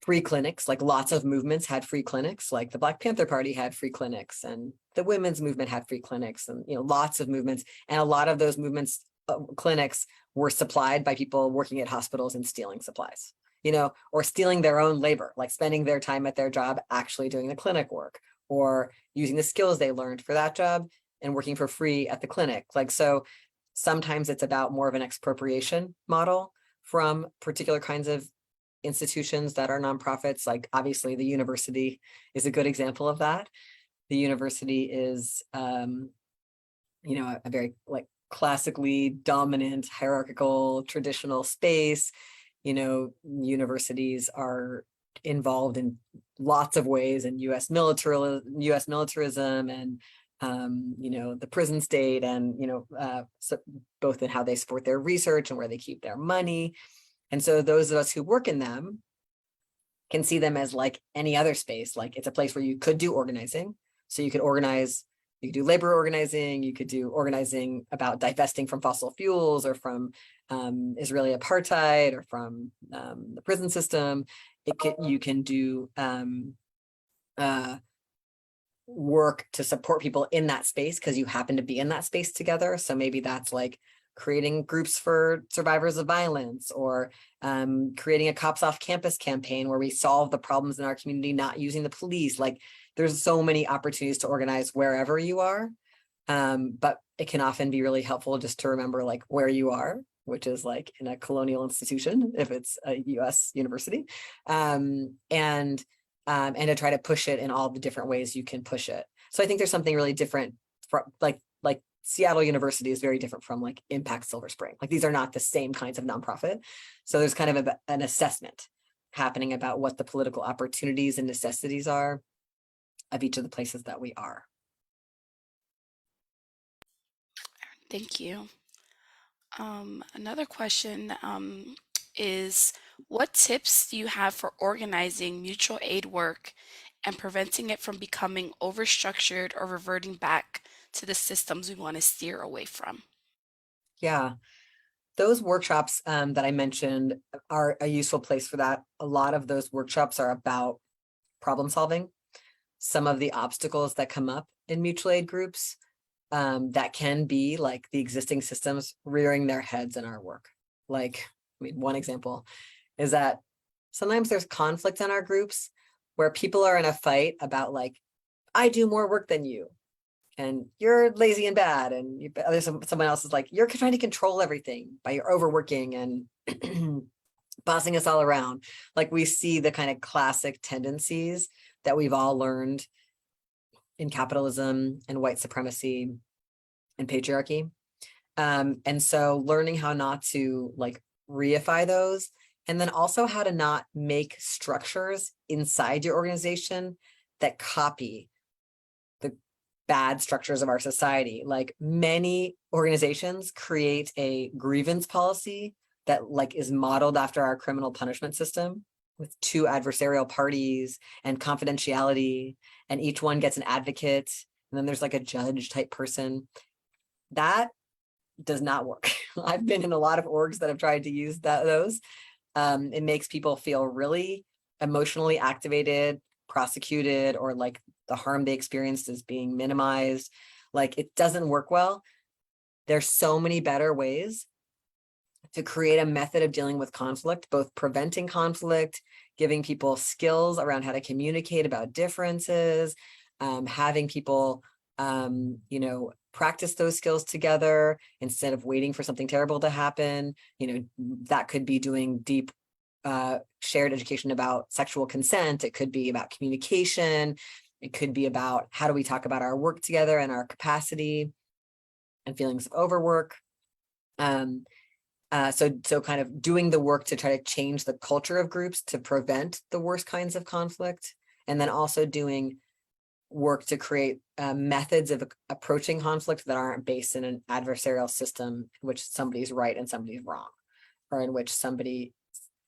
free clinics, like lots of movements had free clinics, like the Black Panther Party had free clinics and the women's movement had free clinics, and lots of movements. And a lot of those movements, clinics were supplied by people working at hospitals and stealing supplies, or stealing their own labor, like spending their time at their job actually doing the clinic work, or using the skills they learned for that job and working for free at the clinic. Like, so sometimes it's about more of an expropriation model from particular kinds of institutions that are nonprofits. Like obviously the university is a good example of that. The university is, you know, a very like classically dominant, hierarchical, traditional space. You know, universities are involved in lots of ways in U.S. militarism and you know, the prison state, and you know, so both in how they support their research and where they keep their money. And so those of us who work in them can see them as like any other space. Like it's a place where you could do organizing. So you could organize, you could do labor organizing, you could do organizing about divesting from fossil fuels or from Israeli apartheid or from the prison system. You can do work to support people in that space because you happen to be in that space together. So maybe that's like creating groups for survivors of violence, or creating a Cops Off Campus campaign where we solve the problems in our community not using the police. Like there's so many opportunities to organize wherever you are. But it can often be really helpful just to remember like where you are, which is like in a colonial institution, if it's a US university, and to try to push it in all the different ways you can push it. So I think there's something really different from like Seattle University is very different from like Impact Silver Spring. Like these are not the same kinds of nonprofit. So there's kind of an assessment happening about what the political opportunities and necessities are of each of the places that we are. Thank you. Another question is, what tips do you have for organizing mutual aid work and preventing it from becoming overstructured or reverting back to the systems we want to steer away from? Yeah, those workshops that I mentioned are a useful place for that. A lot of those workshops are about problem solving. Some of the obstacles that come up in mutual aid groups that can be like the existing systems rearing their heads in our work. Like, I mean, one example is that sometimes there's conflict in our groups where people are in a fight about like, I do more work than you, and you're lazy and bad, and there's someone else is like, you're trying to control everything by your overworking and bossing us all around. Like we see the kind of classic tendencies that we've all learned in capitalism and white supremacy and patriarchy. And so learning how not to like reify those, and then also how to not make structures inside your organization that copy the bad structures of our society. Like many organizations create a grievance policy that like is modeled after our criminal punishment system, with 2 adversarial parties and confidentiality, and each one gets an advocate, and then there's like a judge type person. That does not work. I've been in a lot of orgs that have tried to use those. It makes people feel really emotionally activated, prosecuted, or like the harm they experienced is being minimized. Like it doesn't work well. There's so many better ways to create a method of dealing with conflict, both preventing conflict, giving people skills around how to communicate about differences, having people, you know, practice those skills together instead of waiting for something terrible to happen. You know, that could be doing deep shared education about sexual consent. It could be about communication. It could be about how do we talk about our work together and our capacity and feelings of overwork. So kind of doing the work to try to change the culture of groups to prevent the worst kinds of conflict, and then also doing work to create methods of approaching conflict that aren't based in an adversarial system in which somebody's right and somebody's wrong, or in which somebody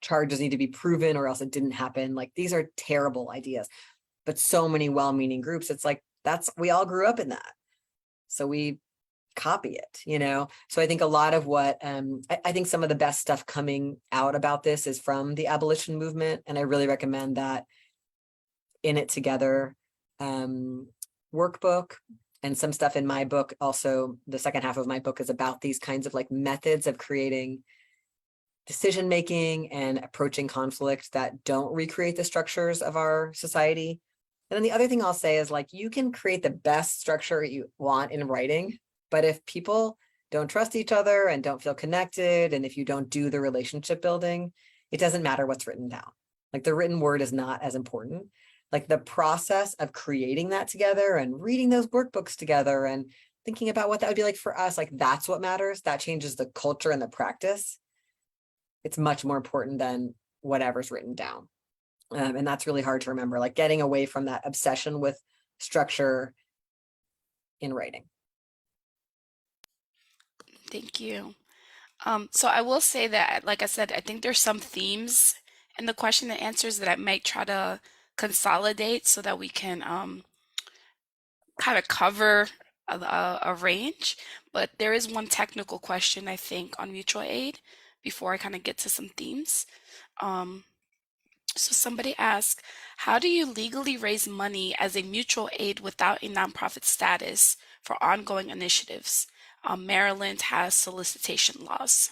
charges need to be proven or else it didn't happen. Like these are terrible ideas, but so many well-meaning groups, it's like, we all grew up in that. So we copy it, you know? So I think a lot of what, I think some of the best stuff coming out about this is from the abolition movement. And I really recommend that In It Together workbook, and some stuff in my book. Also, the second half of my book is about these kinds of like methods of creating decision-making and approaching conflict that don't recreate the structures of our society. And then the other thing I'll say is like, you can create the best structure you want in writing, but if people don't trust each other and don't feel connected, and if you don't do the relationship building, it doesn't matter what's written down. Like the written word is not as important. Like the process of creating that together and reading those workbooks together and thinking about what that would be like for us, like that's what matters. That changes the culture and the practice. It's much more important than whatever's written down. And that's really hard to remember, like getting away from that obsession with structure in writing. Thank you. So I will say that, like I said, I think there's some themes in the question and answers that I might try to consolidate so that we can kind of cover a range. But there is one technical question, I think, on mutual aid before I kind of get to some themes. Um, so somebody asked, how do you legally raise money as a mutual aid without a nonprofit status for ongoing initiatives? Maryland has solicitation laws.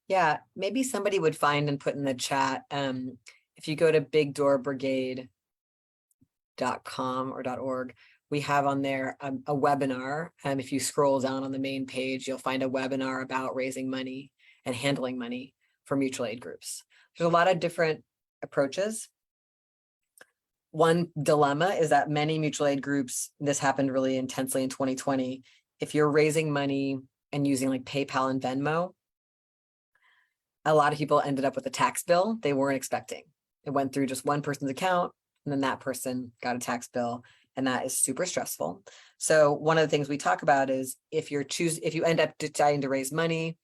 Yeah, maybe somebody would find and put in the chat. If you go to bigdoorbrigade.com or .org, we have on there a webinar. If you scroll down on the main page, you'll find a webinar about raising money and handling money for mutual aid groups. There's a lot of different approaches. One dilemma is that many mutual aid groups, this happened really intensely in 2020, if you're raising money and using like PayPal and Venmo, a lot of people ended up with a tax bill they weren't expecting. It went through just one person's account, and then that person got a tax bill, and that is super stressful. So one of the things we talk about is if you end up deciding to raise money,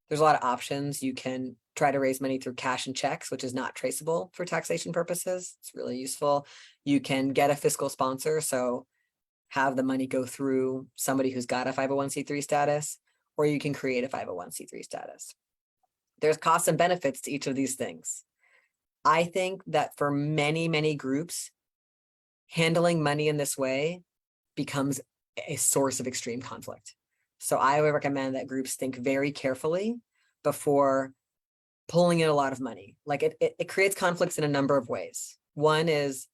there's a lot of options. You can try to raise money through cash and checks, which is not traceable for taxation purposes. It's really useful. You can get a fiscal sponsor, so have the money go through somebody who's got a 501c3 status, or you can create a 501c3 status. There's costs and benefits to each of these things. I think that for many, many groups, handling money in this way becomes a source of extreme conflict. So I would recommend that groups think very carefully before pulling in a lot of money. Like it creates conflicts in a number of ways. One is,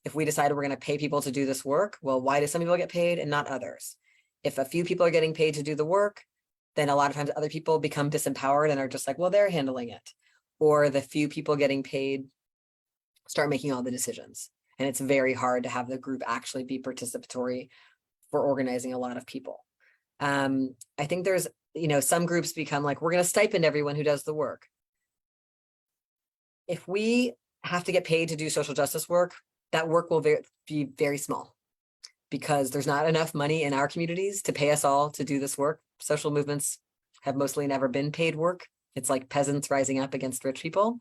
if we decide we're going to pay people to do this work, well, why do some people get paid and not others? If a few people are getting paid to do the work, then a lot of times other people become disempowered and are just like, well, they're handling it. Or the few people getting paid start making all the decisions. And it's very hard to have the group actually be participatory for organizing a lot of people. I think there's, some groups become like, we're going to stipend everyone who does the work. If we have to get paid to do social justice work, that work will be very small, because there's not enough money in our communities to pay us all to do this work. Social movements have mostly never been paid work. It's like peasants rising up against rich people.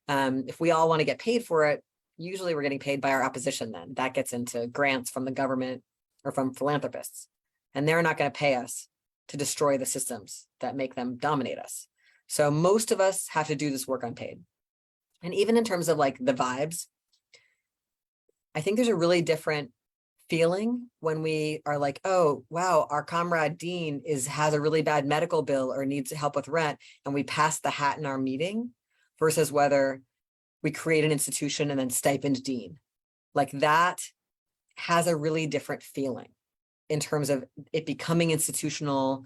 If we all want to get paid for it, usually we're getting paid by our opposition then. That gets into grants from the government or from philanthropists. And they're not going to pay us to destroy the systems that make them dominate us. So most of us have to do this work unpaid. And even in terms of like the vibes, I think there's a really different feeling when we are like, oh, wow, our comrade Dean has a really bad medical bill or needs help with rent, and we pass the hat in our meeting, versus whether we create an institution and then stipend Dean. Like that has a really different feeling in terms of it becoming institutional,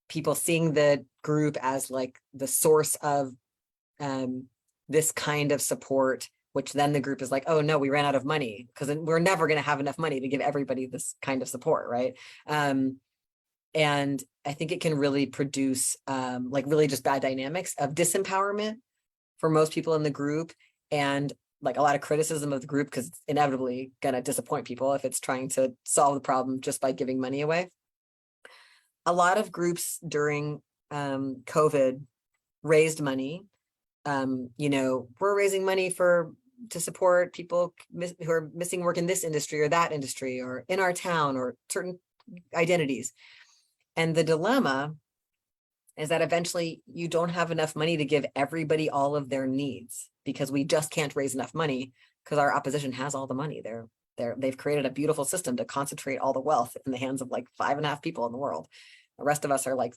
people seeing the group as like the source of this kind of support, which then the group is like, oh no, we ran out of money, because we're never going to have enough money to give everybody this kind of support, right? And I think it can really produce like really just bad dynamics of disempowerment for most people in the group, and like a lot of criticism of the group, because it's inevitably going to disappoint people if it's trying to solve the problem just by giving money away. A lot of groups during COVID raised money. We're raising money to support people who are missing work in this industry or that industry or in our town or certain identities. And the dilemma is that eventually you don't have enough money to give everybody all of their needs, because we just can't raise enough money because our opposition has all the money. They've created a beautiful system to concentrate all the wealth in the hands of like 5.5 people in the world. The rest of us are like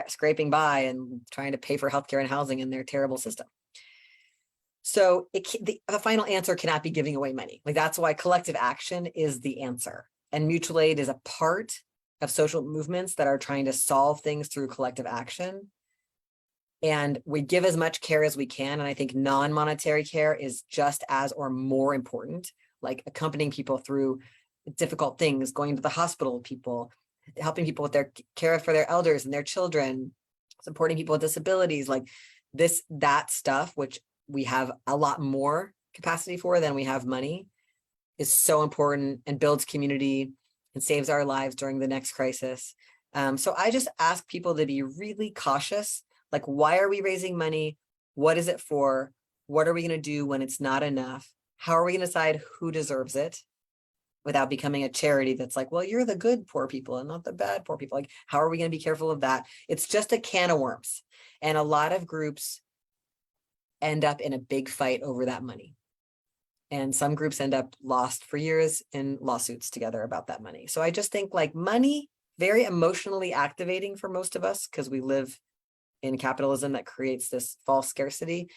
scraping by and trying to pay for healthcare and housing in their terrible system. So the final answer cannot be giving away money. Like that's why collective action is the answer. And mutual aid is a part of social movements that are trying to solve things through collective action. And we give as much care as we can. And I think non-monetary care is just as or more important, like accompanying people through difficult things, going to the hospital, people, helping people with their care for their elders and their children, supporting people with disabilities, like that stuff, which we have a lot more capacity for than we have money, is so important and builds community and saves our lives during the next crisis. So I just ask people to be really cautious. Like, why are we raising money? What is it for? What are we going to do when it's not enough? How are we going to decide who deserves it without becoming a charity that's like, well, you're the good poor people and not the bad poor people? Like, how are we going to be careful of that? It's just a can of worms. And a lot of groups end up in a big fight over that money. And some groups end up lost for years in lawsuits together about that money. So I just think like money, very emotionally activating for most of us because we live in capitalism that creates this false scarcity.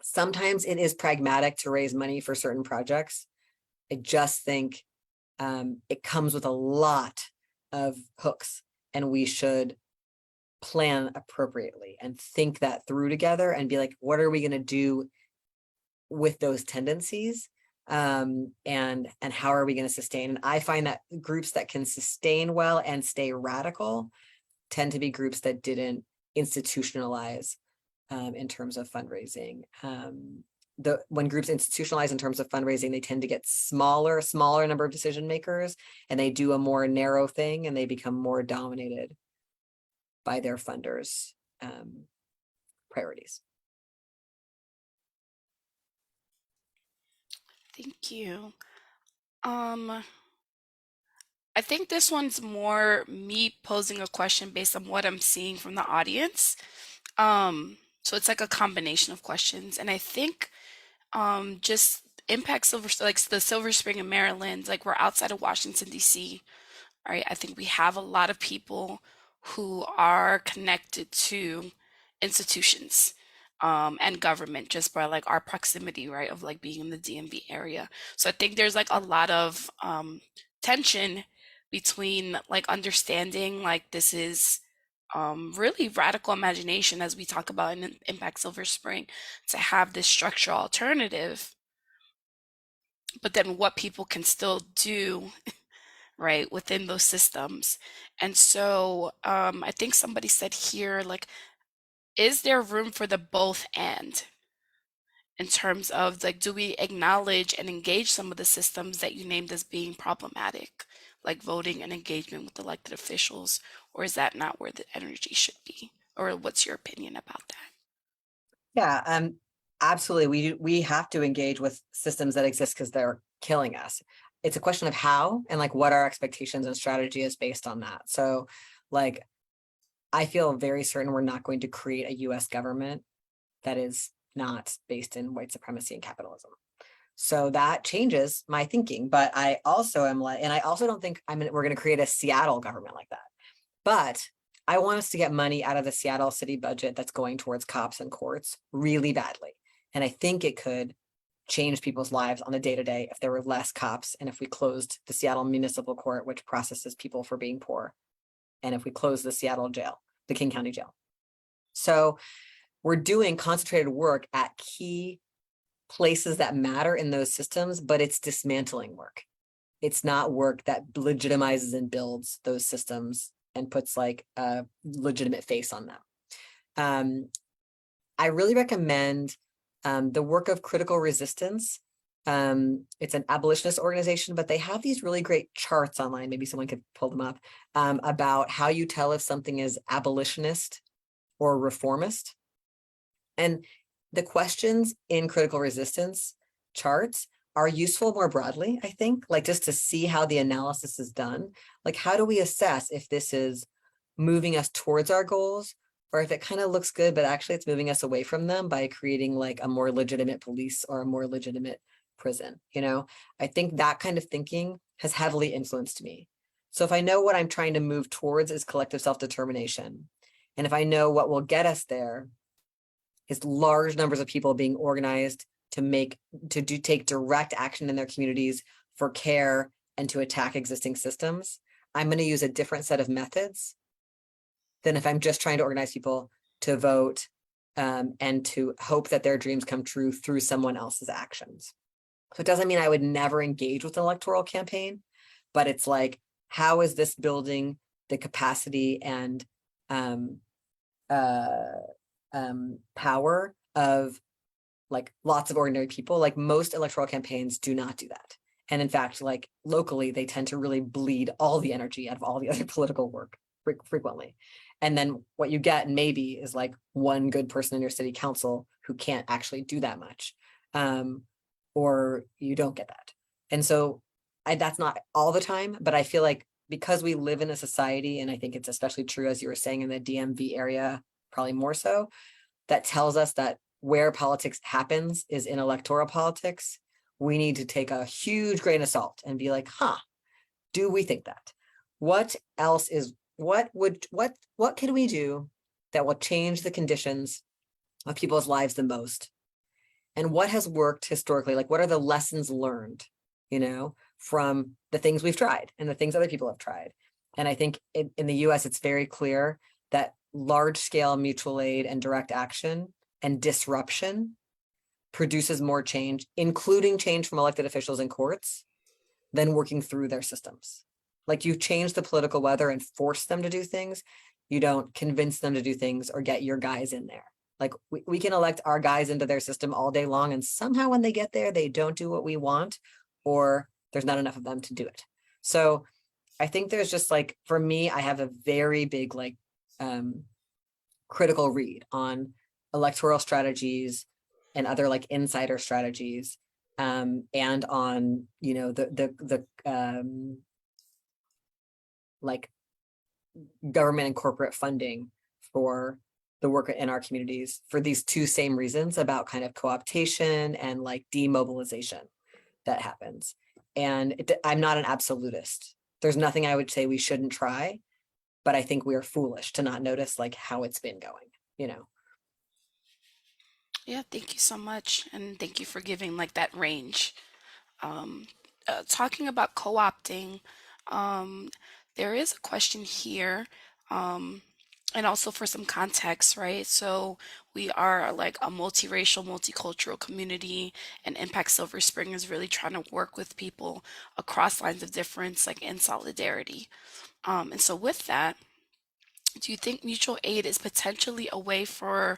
Sometimes it is pragmatic to raise money for certain projects. I just think it comes with a lot of hooks, and we should plan appropriately and think that through together and be like, what are we going to do with those tendencies? And how are we going to sustain? And I find that groups that can sustain well and stay radical tend to be groups that didn't institutionalize in terms of fundraising. When groups institutionalize in terms of fundraising, they tend to get smaller number of decision makers, and they do a more narrow thing, and they become more dominated by their funders' priorities. Thank you. I think this one's more me posing a question based on what I'm seeing from the audience. So it's like a combination of questions. And I think just impact like the Silver Spring in Maryland, like we're outside of Washington, D.C. Right? I think we have a lot of people who are connected to institutions and government just by like our proximity, right, of like being in the DMV area. So I think there's like a lot of tension between like understanding like this is really radical imagination as we talk about in Impact Silver Spring to have this structural alternative, but then what people can still do right within those systems. And so I think somebody said here, like, is there room for the both and in terms of like, do we acknowledge and engage some of the systems that you named as being problematic, like voting and engagement with elected officials, or is that not where the energy should be? Or what's your opinion about that? Yeah, absolutely. We have to engage with systems that exist because they're killing us. It's a question of how and like what our expectations and strategy is based on that. So like, I feel very certain we're not going to create a US government that is not based in white supremacy and capitalism. So that changes my thinking, but I also am like, and I also don't think we're going to create a Seattle government like that. But I want us to get money out of the Seattle city budget that's going towards cops and courts really badly. And I think it could change people's lives on the day-to-day if there were less cops, and if we closed the Seattle Municipal Court, which processes people for being poor, and if we closed the Seattle jail, the King County Jail. So we're doing concentrated work at key places that matter in those systems, but it's dismantling work. It's not work that legitimizes and builds those systems and puts like a legitimate face on them. I really recommend the work of Critical Resistance. It's an abolitionist organization, but they have these really great charts online. Maybe someone could pull them up about how you tell if something is abolitionist or reformist. And the questions in Critical Resistance charts are useful more broadly, I think, like just to see how the analysis is done. Like, how do we assess if this is moving us towards our goals, or if it kind of looks good, but actually it's moving us away from them by creating like a more legitimate police or a more legitimate prison, you know? I think that kind of thinking has heavily influenced me. So if I know what I'm trying to move towards is collective self-determination, and if I know what will get us there is large numbers of people being organized to take direct action in their communities for care and to attack existing systems, I'm going to use a different set of methods than if I'm just trying to organize people to vote and to hope that their dreams come true through someone else's actions. So it doesn't mean I would never engage with an electoral campaign, but it's like, how is this building the capacity and power of like lots of ordinary people? Like most electoral campaigns do not do that. And in fact, like locally, they tend to really bleed all the energy out of all the other political work frequently. And then what you get maybe is like one good person in your city council who can't actually do that much. Or you don't get that. And so that's not all the time, but I feel like because we live in a society, and I think it's especially true, as you were saying, in the DMV area, probably more so, that tells us that where politics happens is in electoral politics. We need to take a huge grain of salt and be like, do we think that? What else is, what can we do that will change the conditions of people's lives the most? And what has worked historically? Like, what are the lessons learned, from the things we've tried and the things other people have tried? And I think in the US, it's very clear that large scale mutual aid and direct action and disruption produces more change, including change from elected officials and courts, than working through their systems. Like, you change the political weather and force them to do things. You don't convince them to do things or get your guys in there. Like, we can elect our guys into their system all day long, and somehow when they get there, they don't do what we want, or there's not enough of them to do it. So I think there's just like, for me, I have a very big critical read on electoral strategies and other like insider strategies, and on the like government and corporate funding for the work in our communities for these two same reasons about kind of co-optation and like demobilization that happens. And I'm not an absolutist. There's nothing I would say we shouldn't try, but I think we are foolish to not notice like how it's been going. Yeah, thank you so much. And thank you for giving like that range. Talking about co-opting, um, there is a question here, um, and also for some context, right? So we are like a multiracial, multicultural community, and Impact Silver Spring is really trying to work with people across lines of difference, like in solidarity. And so with that, do you think mutual aid is potentially a way for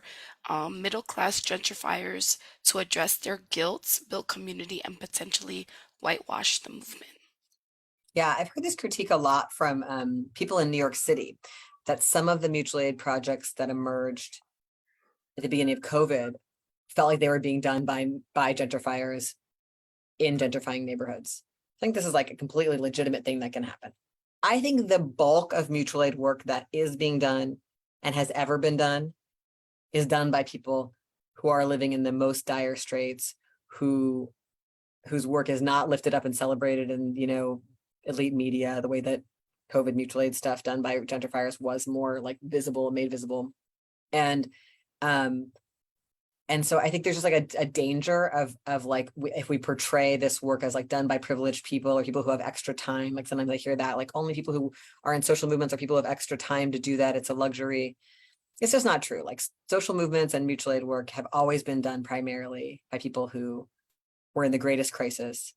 middle class gentrifiers to address their guilt, build community, and potentially whitewash the movement? Yeah, I've heard this critique a lot from people in New York City, that some of the mutual aid projects that emerged at the beginning of COVID felt like they were being done by gentrifiers in gentrifying neighborhoods. I think this is like a completely legitimate thing that can happen. I think the bulk of mutual aid work that is being done and has ever been done is done by people who are living in the most dire straits, whose work is not lifted up and celebrated in, elite media, the way that COVID mutual aid stuff done by gentrifiers was more like made visible. And so I think there's just like a danger of like, if we portray this work as like done by privileged people or people who have extra time, like sometimes I hear that like only people who are in social movements are people who have extra time to do that. It's a luxury. It's just not true. Like, social movements and mutual aid work have always been done primarily by people who were in the greatest crisis,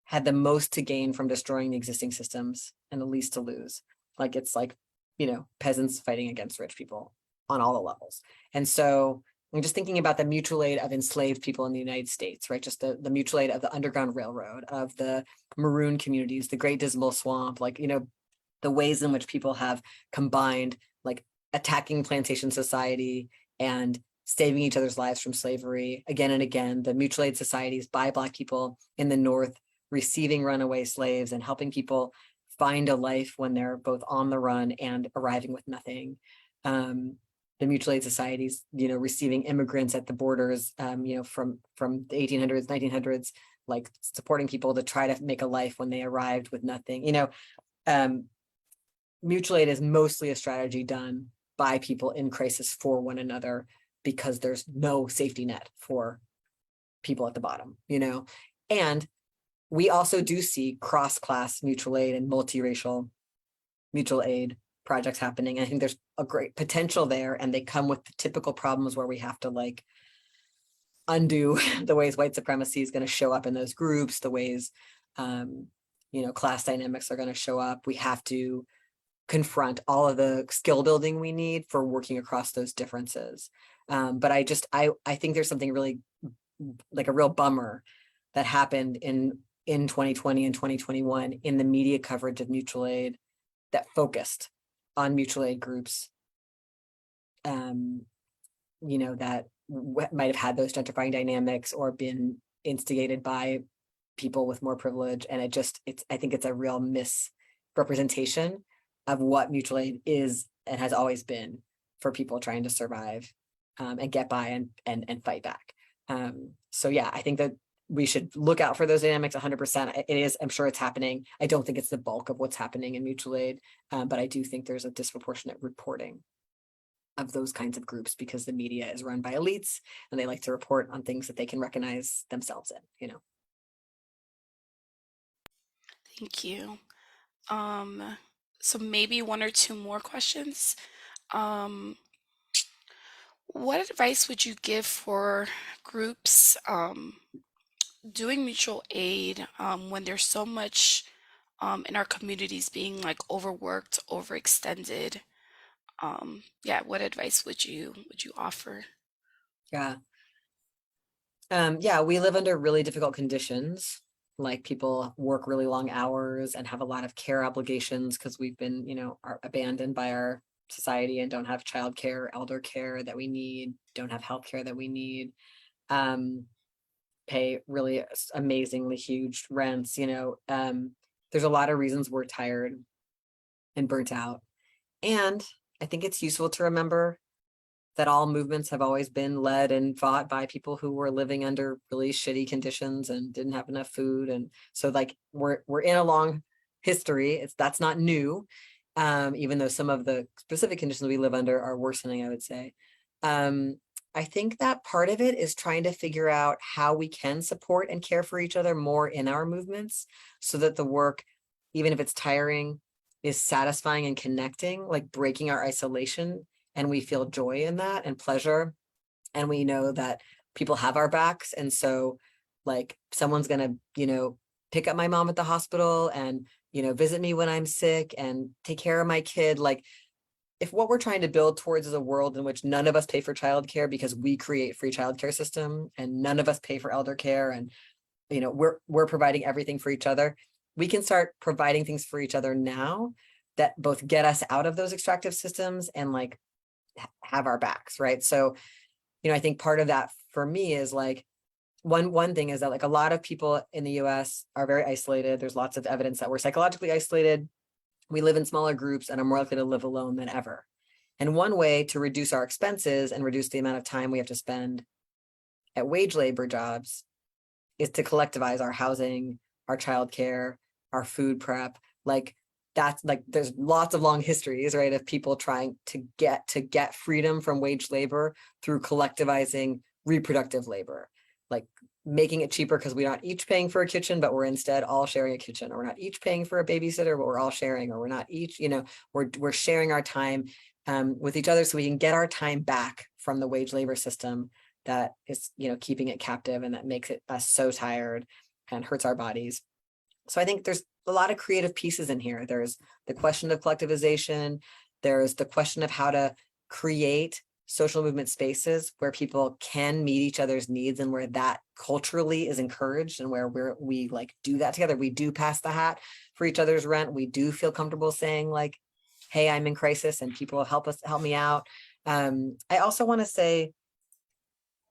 had the most to gain from destroying the existing systems and the least to lose. Like, it's like, peasants fighting against rich people on all the levels. And so I'm just thinking about the mutual aid of enslaved people in the United States, right? Just the mutual aid of the Underground Railroad, of the maroon communities, the Great Dismal Swamp, like, the ways in which people have combined like attacking plantation society and saving each other's lives from slavery again and again, the mutual aid societies by Black people in the North receiving runaway slaves and helping people find a life when they're both on the run and arriving with nothing. The mutual aid societies, receiving immigrants at the borders, from the 1800s, 1900s, like supporting people to try to make a life when they arrived with nothing. Mutual aid is mostly a strategy done by people in crisis for one another, because there's no safety net for people at the bottom, and we also do see cross-class mutual aid and multiracial mutual aid projects happening. I think there's a great potential there, and they come with the typical problems where we have to like undo the ways white supremacy is going to show up in those groups, the ways, class dynamics are going to show up. We have to confront all of the skill building we need for working across those differences. But I think there's something really like a real bummer that happened in 2020 and 2021 in the media coverage of mutual aid that focused on mutual aid groups, that might have had those gentrifying dynamics or been instigated by people with more privilege. And I think it's a real misrepresentation of what mutual aid is and has always been for people trying to survive and get by and fight back. So yeah, I think that we should look out for those dynamics 100%. It is, I'm sure it's happening. I don't think it's the bulk of what's happening in mutual aid, but I do think there's a disproportionate reporting of those kinds of groups because the media is run by elites and they like to report on things that they can recognize themselves in, Thank you. So maybe one or two more questions. What advice would you give for groups doing mutual aid when there's so much in our communities being like overworked, overextended? What advice would you offer? Yeah. We live under really difficult conditions. Like people work really long hours and have a lot of care obligations because we've been, are abandoned by our society and don't have childcare, elder care that we need, don't have healthcare that we need, pay really amazingly huge rents, there's a lot of reasons we're tired and burnt out. And I think it's useful to remember that all movements have always been led and fought by people who were living under really shitty conditions and didn't have enough food. And so like we're in a long history. That's not new, even though some of the specific conditions we live under are worsening, I would say. I think that part of it is trying to figure out how we can support and care for each other more in our movements so that the work, even if it's tiring, is satisfying and connecting, like breaking our isolation. And we feel joy in that and pleasure. And we know that people have our backs. And so like someone's going to, pick up my mom at the hospital and, visit me when I'm sick and take care of my kid. Like if what we're trying to build towards is a world in which none of us pay for childcare because we create free childcare system and none of us pay for elder care and, we're providing everything for each other. We can start providing things for each other now that both get us out of those extractive systems and like have our backs, right? So, I think part of that for me is like one thing is that like a lot of people in the US are very isolated. There's lots of evidence that we're psychologically isolated. We live in smaller groups and are more likely to live alone than ever. And one way to reduce our expenses and reduce the amount of time we have to spend at wage labor jobs is to collectivize our housing, our childcare, our food prep. Like that's like there's lots of long histories, right, of people trying to get freedom from wage labor through collectivizing reproductive labor, like making it cheaper because we're not each paying for a kitchen, but we're instead all sharing a kitchen, or we're not each paying for a babysitter, but we're all sharing, or we're not each, we're sharing our time with each other so we can get our time back from the wage labor system that is, keeping it captive and that makes us so tired and hurts our bodies. So I think there's a lot of creative pieces in here. There's the question of collectivization. There's the question of how to create social movement spaces where people can meet each other's needs and where that culturally is encouraged and where we like do that together. We do pass the hat for each other's rent. We do feel comfortable saying like, hey, I'm in crisis and people help me out. I also want to say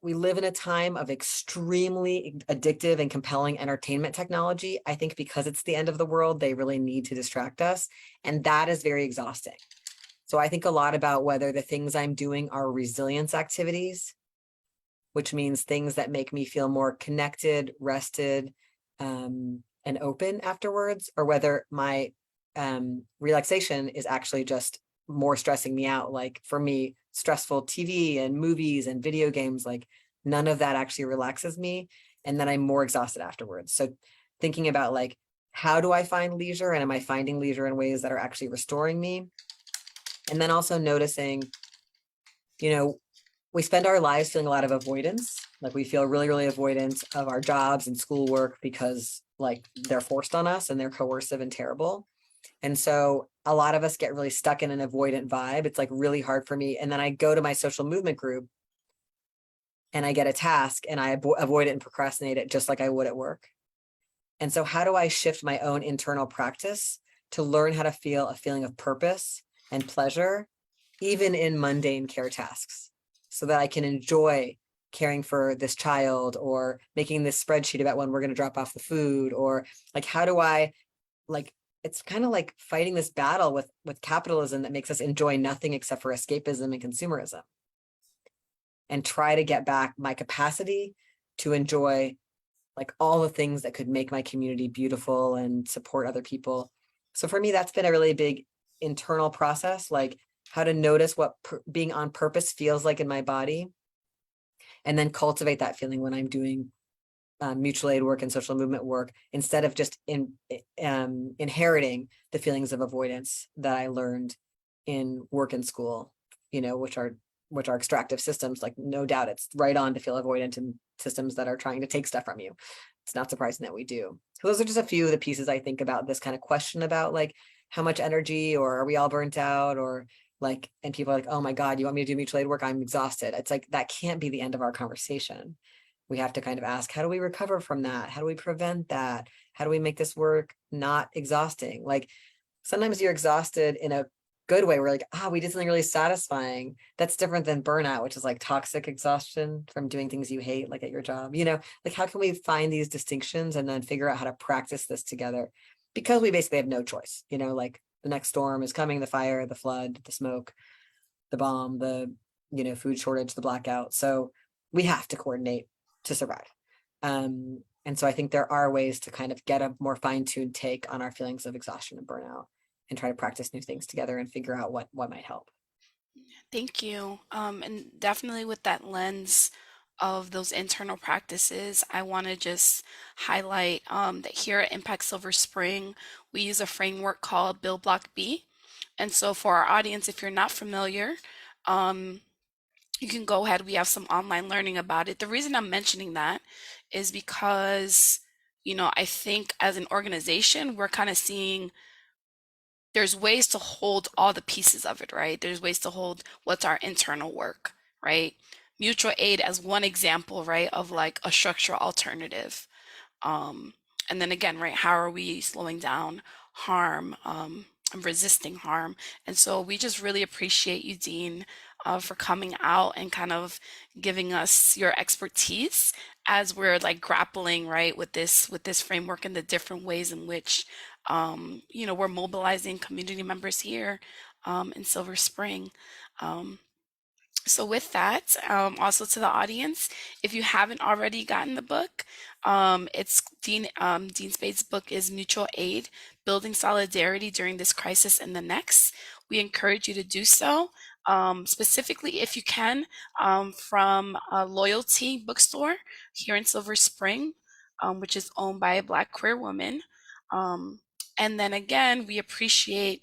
we live in a time of extremely addictive and compelling entertainment technology. I think because it's the end of the world, they really need to distract us. And that is very exhausting. So I think a lot about whether the things I'm doing are resilience activities, which means things that make me feel more connected, rested, and open afterwards, or whether my relaxation is actually just more stressing me out. Like for me, stressful TV and movies and video games, like none of that actually relaxes me. And then I'm more exhausted afterwards. So thinking about like how do I find leisure, and am I finding leisure in ways that are actually restoring me? And then also noticing, you know, we spend our lives feeling a lot of avoidance. Like we feel really, really avoidant of our jobs and schoolwork because like they're forced on us and they're coercive and terrible. And so a lot of us get really stuck in an avoidant vibe. It's like really hard for me. And then I go to my social movement group and I get a task and I avoid it and procrastinate it just like I would at work. And so how do I shift my own internal practice to learn how to feel a feeling of purpose and pleasure, even in mundane care tasks, so that I can enjoy caring for this child or making this spreadsheet about when we're going to drop off the food, or like, how do I, like, it's kind of like fighting this battle with capitalism that makes us enjoy nothing except for escapism and consumerism, and try to get back my capacity to enjoy like all the things that could make my community beautiful and support other people. So for me, that's been a really big internal process, like how to notice what being on purpose feels like in my body, and then cultivate that feeling when I'm doing mutual aid work and social movement work, instead of just inheriting the feelings of avoidance that I learned in work and school, you know, which are extractive systems. Like, no doubt it's right on to feel avoidant in systems that are trying to take stuff from you. It's not surprising that we do. So those are just a few of the pieces I think about this kind of question about like how much energy, or are we all burnt out, or like, and people are like, oh my God, you want me to do mutual aid work? I'm exhausted. It's like, that can't be the end of our conversation. We have to kind of ask, how do we recover from that? How do we prevent that? How do we make this work not exhausting? Like, sometimes you're exhausted in a good way. We're like, we did something really satisfying. That's different than burnout, which is like toxic exhaustion from doing things you hate, like at your job, you know, like how can we find these distinctions and then figure out how to practice this together? Because we basically have no choice, you know, like the next storm is coming, the fire, the flood, the smoke, the bomb, the, you know, food shortage, the blackout. So we have to coordinate to survive. And so I think there are ways to kind of get a more fine-tuned take on our feelings of exhaustion and burnout, and try to practice new things together and figure out what might help. Thank you. And definitely with that lens of those internal practices, I want to just highlight that here at Impact Silver Spring, we use a framework called Build Block B. And so for our audience, if you're not familiar, um, you can go ahead. We have some online learning about it. The reason I'm mentioning that is because, you know, I think as an organization, we're kind of seeing there's ways to hold all the pieces of it, right? There's ways to hold what's our internal work, right? Mutual aid as one example, right, of like a structural alternative. Um, and then again, right, how are we slowing down harm, and resisting harm? And so we just really appreciate you, Dean, for coming out and kind of giving us your expertise as we're like grappling, right, with this framework and the different ways in which, you know, we're mobilizing community members here in Silver Spring. Um, so with that, also to the audience, if you haven't already gotten the book, it's Dean Spade's book is Mutual Aid, Building Solidarity During This Crisis and the Next. We encourage you to do so, specifically if you can, from a Loyalty bookstore here in Silver Spring, which is owned by a Black queer woman. Um, and then again, we appreciate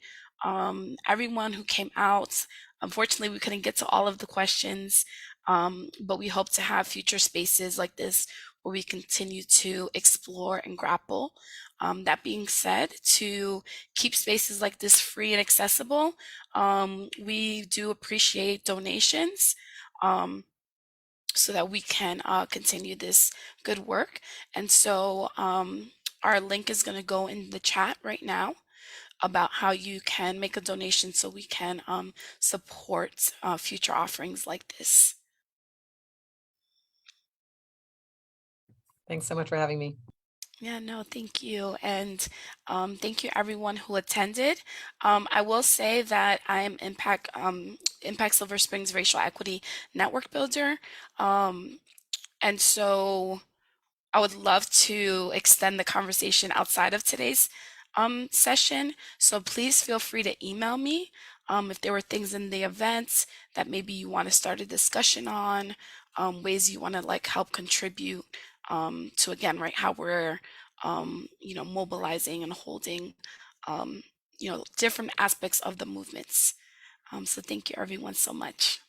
everyone who came out. Unfortunately, we couldn't get to all of the questions, but we hope to have future spaces like this where we continue to explore and grapple. That being said, to keep spaces like this free and accessible, we do appreciate donations, so that we can continue this good work. And so our link is going to go in the chat right now about how you can make a donation so we can support future offerings like this. Thanks so much for having me. Yeah, no, thank you. And thank you everyone who attended. I will say that I am Impact Silver Springs Racial Equity Network Builder. And so I would love to extend the conversation outside of today's session. So please feel free to email me if there were things in the event that maybe you want to start a discussion on, ways you want to like help contribute to again, right, how we're mobilizing and holding, different aspects of the movements. So thank you everyone so much.